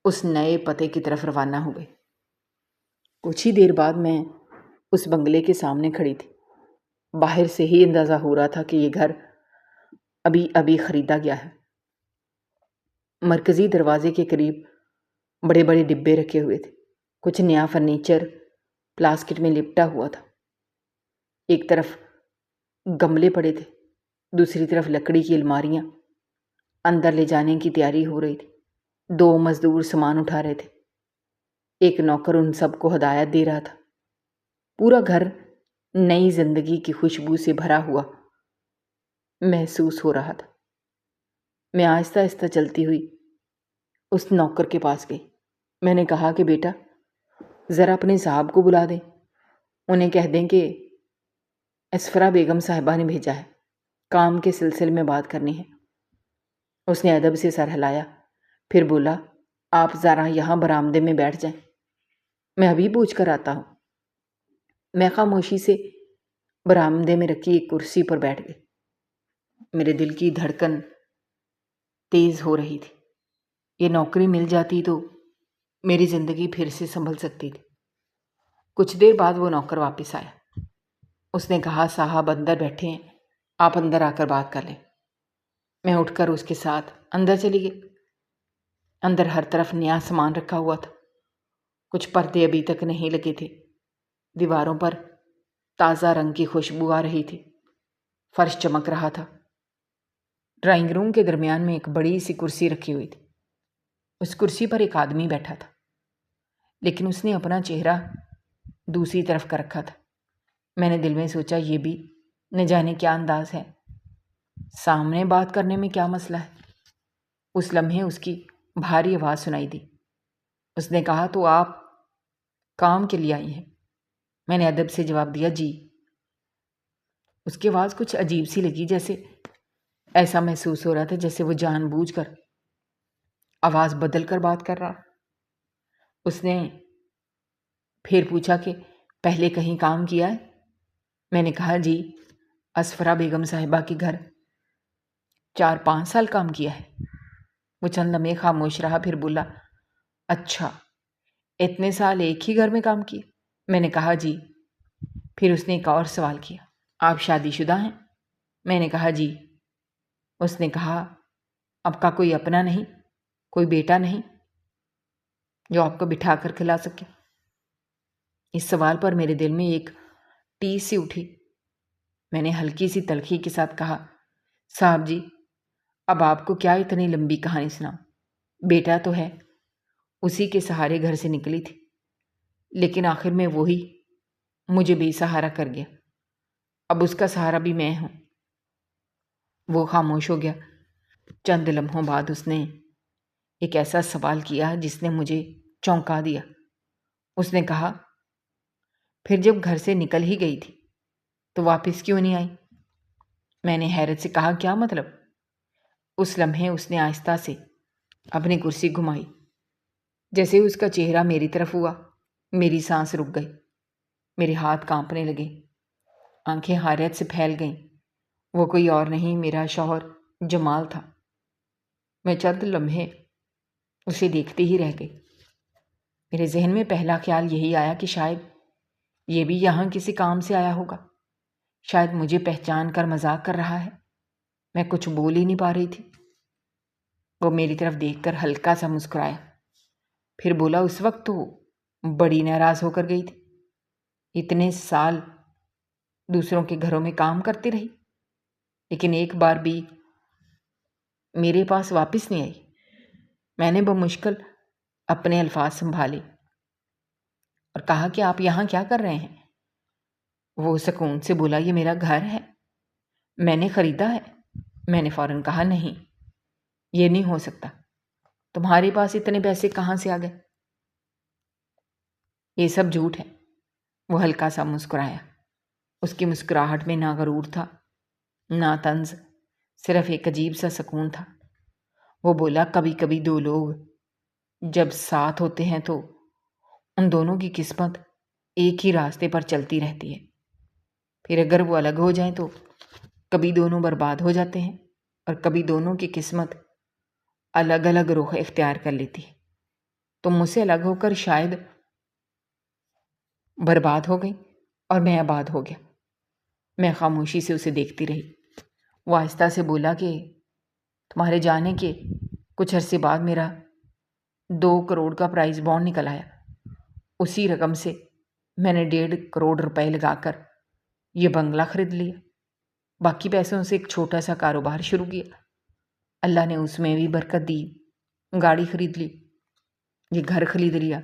اس نئے پتے کی طرف روانہ ہو گئے۔ کچھ ہی دیر بعد میں اس بنگلے کے سامنے کھڑی تھی۔ باہر سے ہی اندازہ ہو رہا تھا کہ یہ گھر ابھی خریدا گیا ہے۔ مرکزی دروازے کے قریب بڑے بڑے ڈبے رکھے ہوئے تھے۔ کچھ نیا فرنیچر پلاسکٹ میں لپٹا ہوا تھا۔ ایک طرف گملے پڑے تھے، دوسری طرف لکڑی کی الماریاں۔ اندر لے جانے کی تیاری ہو رہی تھی۔ 2 مزدور سامان اٹھا رہے تھے۔ ایک نوکر ان سب کو ہدایت دے رہا تھا۔ پورا گھر نئی زندگی کی خوشبو سے بھرا ہوا محسوس ہو رہا تھا۔ میں آہستہ آہستہ چلتی ہوئی اس نوکر کے پاس گئی۔ میں نے کہا کہ بیٹا ذرا اپنے صاحب کو بلا دیں، انہیں کہہ دیں کہ اسفرا بیگم صاحبہ نے بھیجا ہے، کام کے سلسلے میں بات کرنی ہے۔ اس نے ادب سے سر ہلایا، پھر بولا آپ ذرا یہاں برآمدے میں بیٹھ جائیں، میں ابھی پوچھ کر آتا ہوں۔ میں خاموشی سے برآمدے میں رکھی ایک کرسی پر بیٹھ گئی۔ میرے دل کی دھڑکن تیز ہو رہی تھی۔ یہ نوکری مل جاتی تو میری زندگی پھر سے سنبھل سکتی تھی۔ کچھ دیر بعد وہ نوکر واپس آیا۔ اس نے کہا صاحب اندر بیٹھے ہیں، آپ اندر آ کر بات کر لیں۔ میں اٹھ کر اس کے ساتھ اندر چلی گئی۔ اندر ہر طرف نیا سامان رکھا ہوا تھا۔ کچھ پردے ابھی تک نہیں لگے تھے۔ دیواروں پر تازہ رنگ کی خوشبو آ رہی تھی۔ فرش چمک رہا تھا۔ ڈرائنگ روم کے درمیان میں ایک بڑی سی کرسی رکھی ہوئی تھی۔ اس کرسی پر ایک آدمی بیٹھا تھا، لیکن اس نے اپنا چہرہ دوسری طرف کر رکھا تھا۔ میں نے دل میں سوچا یہ بھی نہ جانے کیا انداز ہے، سامنے بات کرنے میں کیا مسئلہ ہے۔ اس لمحے اس کی بھاری آواز سنائی دی۔ اس نے کہا تو آپ کام کے لیے آئی ہیں؟ میں نے ادب سے جواب دیا جی۔ اس کی آواز کچھ عجیب سی لگی، جیسے ایسا محسوس ہو رہا تھا جیسے وہ جان بوجھ کر آواز بدل کر بات کر رہا۔ اس نے پھر پوچھا کہ پہلے کہیں کام کیا ہے؟ میں نے کہا جی، اسفرا بیگم صاحبہ کے گھر 4-5 سال کام کیا ہے۔ وہ چند لمحے خاموش رہا، پھر بولا اچھا، اتنے سال ایک ہی گھر میں کام کیے؟ میں نے کہا جی۔ پھر اس نے ایک اور سوال کیا، آپ شادی شدہ ہیں؟ میں نے کہا جی۔ اس نے کہا آپ کا کوئی اپنا نہیں، کوئی بیٹا نہیں جو آپ کو بٹھا کر کھلا سکے؟ اس سوال پر میرے دل میں ایک ٹیس سی اٹھی۔ میں نے ہلکی سی تلخی کے ساتھ کہا صاحب جی، اب آپ کو کیا اتنی لمبی کہانی سناؤں، بیٹا تو ہے، اسی کے سہارے گھر سے نکلی تھی، لیکن آخر میں وہی مجھے بے سہارا کر گیا۔ اب اس کا سہارا بھی میں ہوں۔ وہ خاموش ہو گیا۔ چند لمحوں بعد اس نے ایک ایسا سوال کیا جس نے مجھے چونکا دیا۔ اس نے کہا، پھر جب گھر سے نکل ہی گئی تھی تو واپس کیوں نہیں آئی؟ میں نے حیرت سے کہا، کیا مطلب؟ اس لمحے اس نے آہستہ سے اپنی کرسی گھمائی۔ جیسے اس کا چہرہ میری طرف ہوا، میری سانس رک گئی، میرے ہاتھ کانپنے لگے، آنکھیں حیرت سے پھیل گئیں۔ وہ کوئی اور نہیں، میرا شوہر جمال تھا۔ میں چند لمحے اسے دیکھتی ہی رہ گئی۔ میرے ذہن میں پہلا خیال یہی آیا کہ شاید یہ بھی یہاں کسی کام سے آیا ہوگا، شاید مجھے پہچان کر مذاق کر رہا ہے۔ میں کچھ بول ہی نہیں پا رہی تھی۔ وہ میری طرف دیکھ کر ہلکا سا مسکرایا، پھر بولا، اس وقت تو بڑی ناراض ہو کر گئی تھی، اتنے سال دوسروں کے گھروں میں کام کرتی رہی، لیکن ایک بار بھی میرے پاس واپس نہیں آئی۔ میں نے بمشکل اپنے الفاظ سنبھالے اور کہا کہ آپ یہاں کیا کر رہے ہیں؟ وہ سکون سے بولا، یہ میرا گھر ہے، میں نے خریدا ہے۔ میں نے فوراً کہا، نہیں، یہ نہیں ہو سکتا، تمہارے پاس اتنے پیسے کہاں سے آ گئے؟ یہ سب جھوٹ ہے۔ وہ ہلکا سا مسکرایا۔ اس کی مسکراہٹ میں نہ غرور تھا نہ طنز، صرف ایک عجیب سا سکون تھا۔ وہ بولا، کبھی کبھی دو لوگ جب ساتھ ہوتے ہیں تو ان دونوں کی قسمت ایک ہی راستے پر چلتی رہتی ہے، پھر اگر وہ الگ ہو جائیں تو کبھی دونوں برباد ہو جاتے ہیں اور کبھی دونوں کی قسمت الگ الگ رخ اختیار کر لیتی ہے۔ تم مجھ سے الگ ہو کر شاید برباد ہو گئی اور میں آباد ہو گیا۔ میں خاموشی سے اسے دیکھتی رہی۔ وہ آہستہ سے بولا کہ تمہارے جانے کے کچھ عرصے بعد میرا 2 کروڑ کا پرائز بانڈ نکل آیا۔ اسی رقم سے میں نے 1.5 کروڑ روپے لگا کر یہ بنگلہ خرید لیا، باقی پیسوں سے ایک چھوٹا سا کاروبار شروع کیا۔ اللہ نے اس میں بھی برکت دی، گاڑی خرید لی، یہ گھر خرید لیا،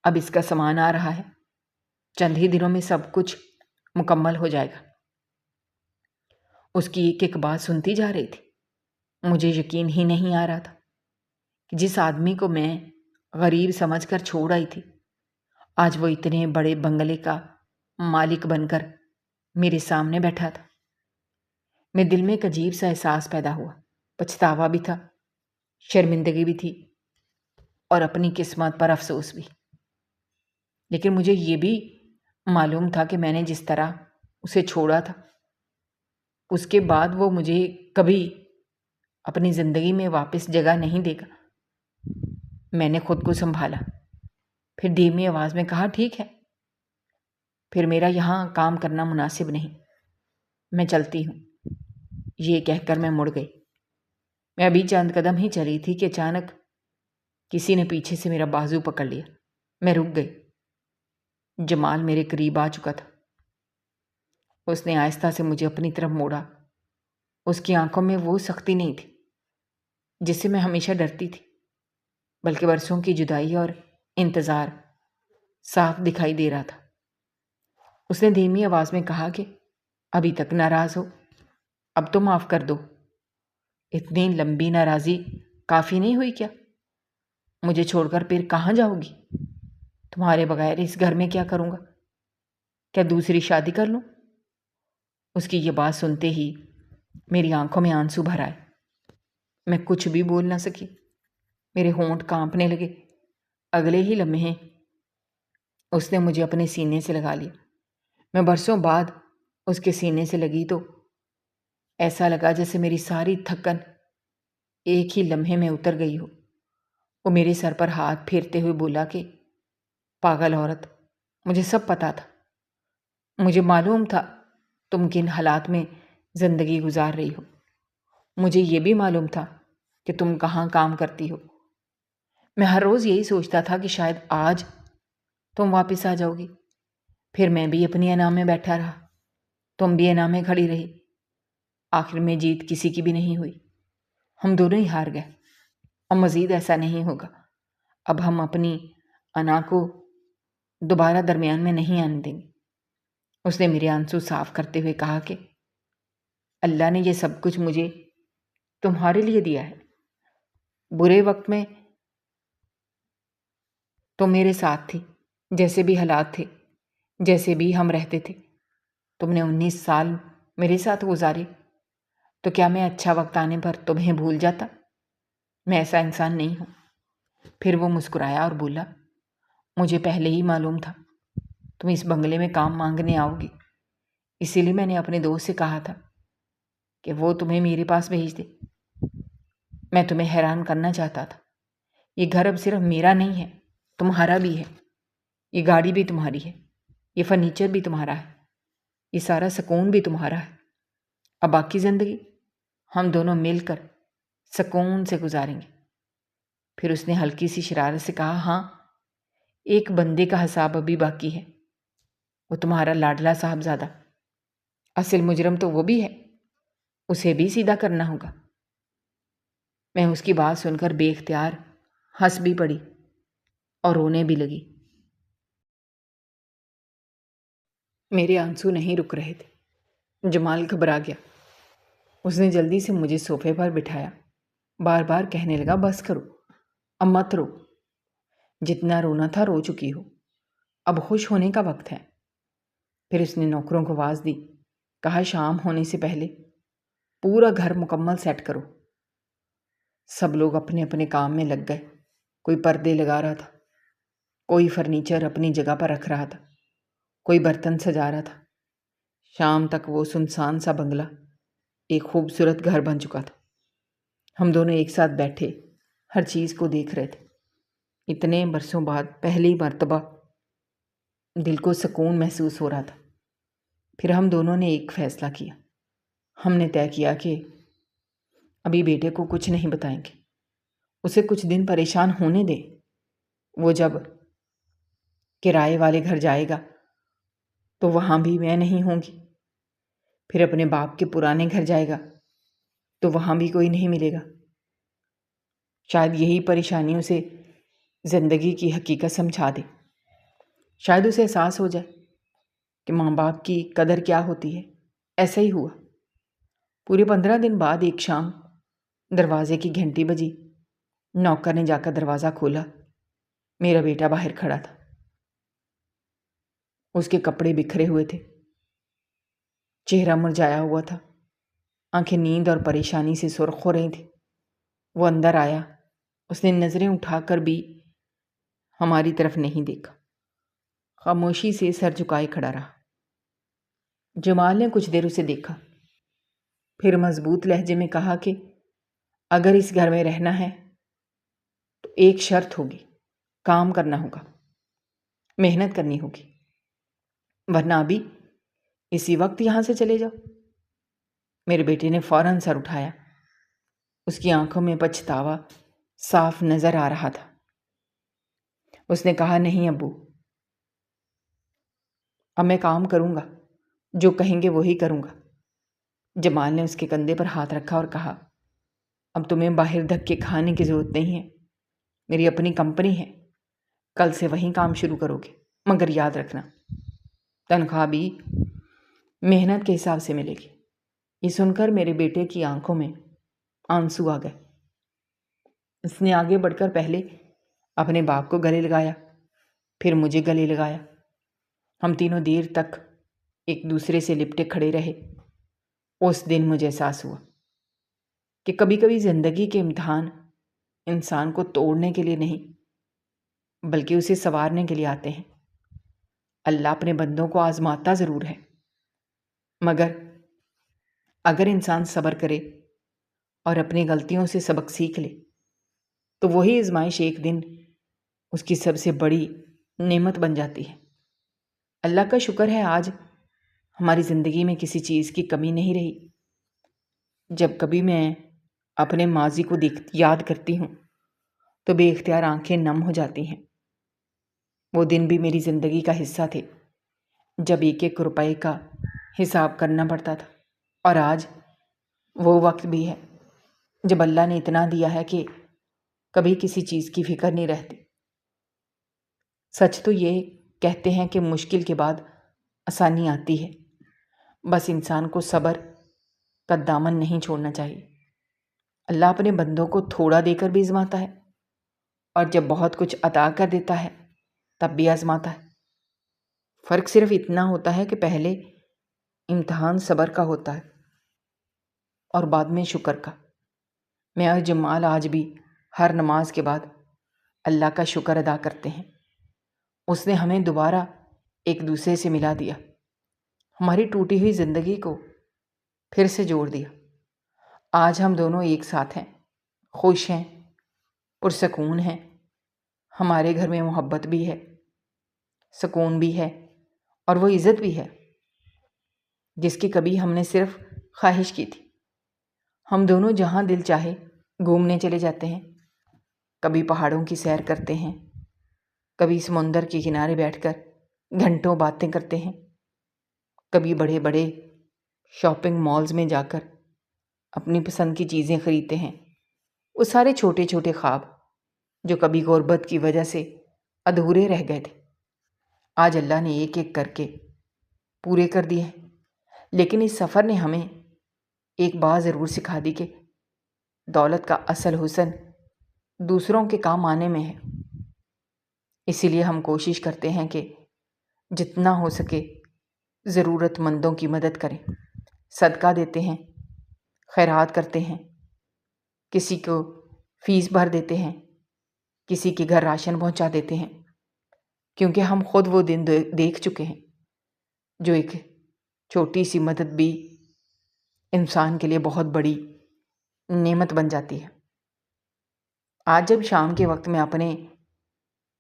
اب اس کا سامان آ رہا ہے، چند ہی دنوں میں سب کچھ مکمل ہو جائے گا۔ اس کی ایک ایک بات سنتی جا رہی تھی۔ مجھے یقین ہی نہیں آ رہا تھا کہ جس آدمی کو میں غریب سمجھ کر چھوڑ آئی تھی، آج وہ اتنے بڑے بنگلے کا مالک بن کر میرے سامنے بیٹھا تھا۔ میرے دل میں ایک عجیب سا احساس پیدا ہوا، پچھتاوا بھی تھا، شرمندگی بھی تھی اور اپنی قسمت پر افسوس بھی۔ لیکن مجھے یہ بھی معلوم تھا کہ میں نے جس طرح اسے چھوڑا تھا، اس کے بعد وہ مجھے کبھی اپنی زندگی میں واپس جگہ نہیں دے گا۔ میں نے خود کو سنبھالا، پھر دھیمی آواز میں کہا، ٹھیک ہے، پھر میرا یہاں کام کرنا مناسب نہیں، میں چلتی ہوں۔ یہ کہہ کر میں مڑ گئی۔ میں ابھی چند قدم ہی چلی تھی کہ اچانک کسی نے پیچھے سے میرا بازو پکڑ لیا۔ میں رک گئی۔ جمال میرے قریب آ چکا تھا۔ اس نے آہستہ سے مجھے اپنی طرف موڑا۔ اس کی آنکھوں میں وہ سختی نہیں تھی جس سے میں ہمیشہ ڈرتی تھی، بلکہ برسوں کی جدائی اور انتظار صاف دکھائی دے رہا تھا۔ اس نے دھیمی آواز میں کہا کہ ابھی تک ناراض ہو، اب تو معاف کر دو۔ اتنی لمبی ناراضی کافی نہیں ہوئی کیا؟ مجھے چھوڑ کر پھر کہاں جاؤ گی؟ تمہارے بغیر اس گھر میں کیا کروں گا؟ کیا دوسری شادی کر لوں؟ اس کی یہ بات سنتے ہی میری آنکھوں میں آنسو بھر آئے۔ میں کچھ بھی بول نہ سکی، میرے ہونٹ کانپنے لگے۔ اگلے ہی لمحے اس نے مجھے اپنے سینے سے لگا لیا۔ میں برسوں بعد اس کے سینے سے لگی تو ایسا لگا جیسے میری ساری تھکن ایک ہی لمحے میں اتر گئی ہو۔ وہ میرے سر پر ہاتھ پھیرتے ہوئے بولا کہ پاگل عورت، مجھے سب پتا تھا، مجھے معلوم تھا تم کن حالات میں زندگی گزار رہی ہو، مجھے یہ بھی معلوم تھا کہ تم کہاں کام کرتی ہو۔ میں ہر روز یہی سوچتا تھا کہ شاید آج تم واپس آ جاؤ گی، پھر میں بھی اپنی انا میں بیٹھا رہا، تم بھی انا میں کھڑی رہی، آخر میں جیت کسی کی بھی نہیں ہوئی، ہم دونوں ہی ہار گئے۔ اور مزید ایسا نہیں ہوگا، اب ہم اپنی انا کو دوبارہ درمیان میں نہیں آنے دیں گے۔ اس نے میرے آنسو صاف کرتے ہوئے کہا کہ اللہ نے یہ سب کچھ مجھے تمہارے لیے دیا ہے۔ برے وقت میں تم میرے ساتھ تھی، جیسے بھی حالات تھے، جیسے بھی ہم رہتے تھے۔ تم نے 19 سال میرے ساتھ گزارے، تو کیا میں اچھا وقت آنے پر تمہیں بھول جاتا؟ میں ایسا انسان نہیں ہوں۔ پھر وہ مسکرایا اور بولا، مجھے پہلے ہی معلوم تھا تم اس بنگلے میں کام مانگنے آؤ گی، اسی لیے میں نے اپنے دوست سے کہا تھا کہ وہ تمہیں میرے پاس بھیج دے۔ میں تمہیں حیران کرنا چاہتا تھا۔ یہ گھر اب صرف میرا نہیں ہے، تمہارا بھی ہے۔ یہ گاڑی بھی تمہاری ہے، یہ فرنیچر بھی تمہارا ہے، یہ سارا سکون بھی تمہارا ہے۔ اب باقی زندگی ہم دونوں مل کر سکون سے گزاریں گے۔ پھر اس نے ہلکی سی شرارت سے کہا، ہاں، ایک بندے کا حساب ابھی باقی ہے، وہ تمہارا لاڈلا صاحبزادہ۔ اصل مجرم تو وہ بھی ہے، اسے بھی سیدھا کرنا ہوگا۔ میں اس کی بات سن کر بے اختیار ہنس بھی پڑی اور رونے بھی لگی۔ میرے آنسو نہیں رک رہے تھے۔ جمال گھبرا گیا۔ اس نے جلدی سے مجھے صوفے پر بٹھایا، بار بار کہنے لگا، بس کرو، اب مت رو، جتنا رونا تھا رو چکی ہو، اب خوش ہونے کا وقت ہے۔ پھر اس نے نوکروں کو آواز دی، کہا شام ہونے سے پہلے پورا گھر مکمل سیٹ کرو۔ سب لوگ اپنے اپنے کام میں لگ گئے۔ کوئی پردے لگا رہا تھا، کوئی فرنیچر اپنی جگہ پر رکھ رہا تھا، کوئی برتن سجا رہا تھا۔ شام تک وہ سنسان سا بنگلہ ایک خوبصورت گھر بن چکا تھا۔ ہم دونوں ایک ساتھ بیٹھے ہر چیز کو دیکھ رہے تھے۔ اتنے برسوں بعد پہلی مرتبہ دل کو سکون محسوس ہو رہا تھا۔ پھر ہم دونوں نے ایک فیصلہ کیا۔ ہم نے طے کیا کہ ابھی بیٹے کو کچھ نہیں بتائیں گے، اسے کچھ دن پریشان ہونے دیں۔ وہ جب کرائے والے گھر جائے گا تو وہاں بھی میں نہیں ہوں گی۔ پھر اپنے باپ کے پرانے گھر جائے گا تو وہاں بھی کوئی نہیں ملے گا۔ شاید یہی پریشانیوں سے زندگی کی حقیقت سمجھا دے۔ شاید اسے احساس ہو جائے کہ ماں باپ کی قدر کیا ہوتی ہے۔ ایسا ہی ہوا۔ پورے 15 دن بعد ایک شام دروازے کی گھنٹی بجی۔ نوکر نے جا کر دروازہ کھولا۔ میرا بیٹا باہر کھڑا تھا۔ اس کے کپڑے بکھرے ہوئے تھے، چہرہ مرجھایا ہوا تھا، آنکھیں نیند اور پریشانی سے سرخ ہو رہی تھیں۔ وہ اندر آیا۔ اس نے نظریں اٹھا کر بھی ہماری طرف نہیں دیکھا، خاموشی سے سر جھکائے کھڑا رہا۔ جمال نے کچھ دیر اسے دیکھا، پھر مضبوط لہجے میں کہا کہ اگر اس گھر میں رہنا ہے تو ایک شرط ہوگی، کام کرنا ہوگا، محنت کرنی ہوگی، ورنہ ابھی اسی وقت یہاں سے چلے جاؤ۔ میرے بیٹے نے فوراً سر اٹھایا۔ اس کی آنکھوں میں پچھتاوا صاف نظر آ رہا تھا۔ اس نے کہا، نہیں ابو، اب میں کام کروں گا، جو کہیں گے وہی کروں گا۔ جمال نے اس کے کندھے پر ہاتھ رکھا اور کہا، اب تمہیں باہر دھکے کھانے کی ضرورت نہیں ہے، میری اپنی کمپنی ہے، کل سے وہیں کام شروع کرو گے، مگر یاد رکھنا تنخواہ بھی محنت کے حساب سے ملے گی۔ یہ سن کر میرے بیٹے کی آنکھوں میں آنسو آ گئے۔ اس نے آگے بڑھ کر پہلے اپنے باپ کو گلے لگایا، پھر مجھے گلے لگایا۔ ہم تینوں دیر تک ایک دوسرے سے لپٹے کھڑے رہے۔ اس دن مجھے احساس ہوا کہ کبھی کبھی زندگی کے امتحان انسان کو توڑنے کے لیے نہیں بلکہ اسے سنوارنے کے لیے آتے ہیں۔ اللہ اپنے بندوں کو آزماتا ضرور ہے، مگر اگر انسان صبر کرے اور اپنی غلطیوں سے سبق سیکھ لے تو وہی آزمائش ایک دن اس کی سب سے بڑی نعمت بن جاتی ہے۔ اللہ کا شکر ہے آج ہماری زندگی میں کسی چیز کی کمی نہیں رہی۔ جب کبھی میں اپنے ماضی کو یاد کرتی ہوں تو بے اختیار آنکھیں نم ہو جاتی ہیں۔ وہ دن بھی میری زندگی کا حصہ تھے جب ایک ایک روپے کا حساب کرنا پڑتا تھا، اور آج وہ وقت بھی ہے جب اللہ نے اتنا دیا ہے کہ کبھی کسی چیز کی فکر نہیں رہتی۔ سچ تو یہ کہتے ہیں کہ مشکل کے بعد آسانی آتی ہے، بس انسان کو صبر کا دامن نہیں چھوڑنا چاہیے۔ اللہ اپنے بندوں کو تھوڑا دے کر بھی آزماتا ہے، اور جب بہت کچھ عطا کر دیتا ہے تب بھی آزماتا ہے۔ فرق صرف اتنا ہوتا ہے کہ پہلے امتحان صبر کا ہوتا ہے اور بعد میں شکر کا۔ میں اور جمال آج بھی ہر نماز کے بعد اللہ کا شکر ادا کرتے ہیں۔ اس نے ہمیں دوبارہ ایک دوسرے سے ملا دیا، ہماری ٹوٹی ہوئی زندگی کو پھر سے جوڑ دیا۔ آج ہم دونوں ایک ساتھ ہیں، خوش ہیں، پرسکون ہیں۔ ہمارے گھر میں محبت بھی ہے، سکون بھی ہے، اور وہ عزت بھی ہے جس کی کبھی ہم نے صرف خواہش کی تھی۔ ہم دونوں جہاں دل چاہے گھومنے چلے جاتے ہیں، کبھی پہاڑوں کی سیر کرتے ہیں، کبھی سمندر کے کنارے بیٹھ کر گھنٹوں باتیں کرتے ہیں، کبھی بڑے بڑے شاپنگ مالز میں جا کر اپنی پسند کی چیزیں خریدتے ہیں۔ وہ سارے چھوٹے چھوٹے خواب جو کبھی غربت کی وجہ سے ادھورے رہ گئے تھے، آج اللہ نے ایک ایک کر کے پورے کر دیے ہیں۔ لیکن اس سفر نے ہمیں ایک بات ضرور سکھا دی کہ دولت کا اصل حسن دوسروں کے کام آنے میں ہے۔ اسی لیے ہم کوشش کرتے ہیں کہ جتنا ہو سکے ضرورت مندوں کی مدد کریں، صدقہ دیتے ہیں، خیرات کرتے ہیں، کسی کو فیس بھر دیتے ہیں، کسی کے گھر راشن پہنچا دیتے ہیں، کیونکہ ہم خود وہ دن دیکھ چکے ہیں جو ایک چھوٹی سی مدد بھی انسان کے لیے بہت بڑی نعمت بن جاتی ہے۔ آج جب شام کے وقت میں اپنے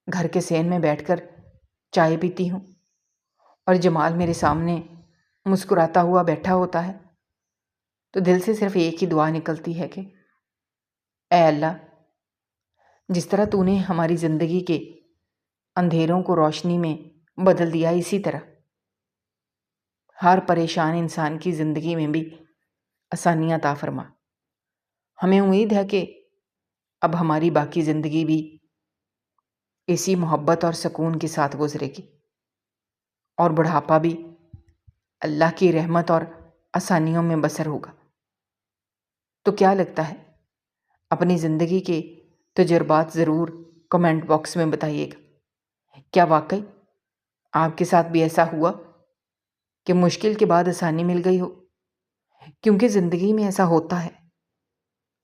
گھر کے صحن میں بیٹھ کر چائے پیتی ہوں اور جمال میرے سامنے مسکراتا ہوا بیٹھا ہوتا ہے، تو دل سے صرف ایک ہی دعا نکلتی ہے کہ اے اللہ، جس طرح تو نے ہماری زندگی کے اندھیروں کو روشنی میں بدل دیا، اسی طرح ہر پریشان انسان کی زندگی میں بھی آسانیاں عطا فرما۔ ہمیں امید ہے کہ اب ہماری باقی زندگی بھی اسی محبت اور سکون کے ساتھ گزرے گی، اور بڑھاپا بھی اللہ کی رحمت اور آسانیوں میں بسر ہوگا۔ تو کیا لگتا ہے؟ اپنی زندگی کے تجربات ضرور کمنٹ باکس میں بتائیے گا۔ کیا واقعی آپ کے ساتھ بھی ایسا ہوا کہ مشکل کے بعد آسانی مل گئی ہو؟ کیونکہ زندگی میں ایسا ہوتا ہے،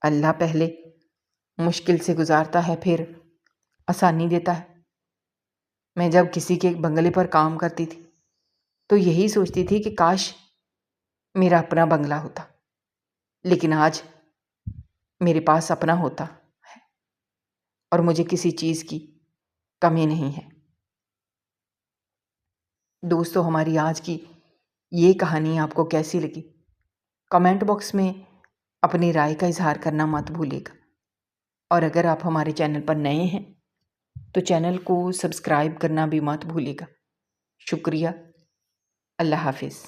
اللہ پہلے مشکل سے گزارتا ہے، پھر آسانی دیتا ہے۔ میں جب کسی کے بنگلے پر کام کرتی تھی تو یہی سوچتی تھی کہ کاش میرا اپنا بنگلہ ہوتا، لیکن آج میرے پاس اپنا ہوتا ہے اور مجھے کسی چیز کی کمی نہیں ہے۔ دوستو، ہماری آج کی یہ کہانی آپ کو کیسی لگی؟ کمنٹ باکس میں اپنی رائے کا اظہار کرنا مت بھولیے گا، اور اگر آپ ہمارے چینل پر نئے ہیں تو چینل کو سبسکرائب کرنا بھی مت بھولیے گا۔ شکریہ۔ اللہ حافظ۔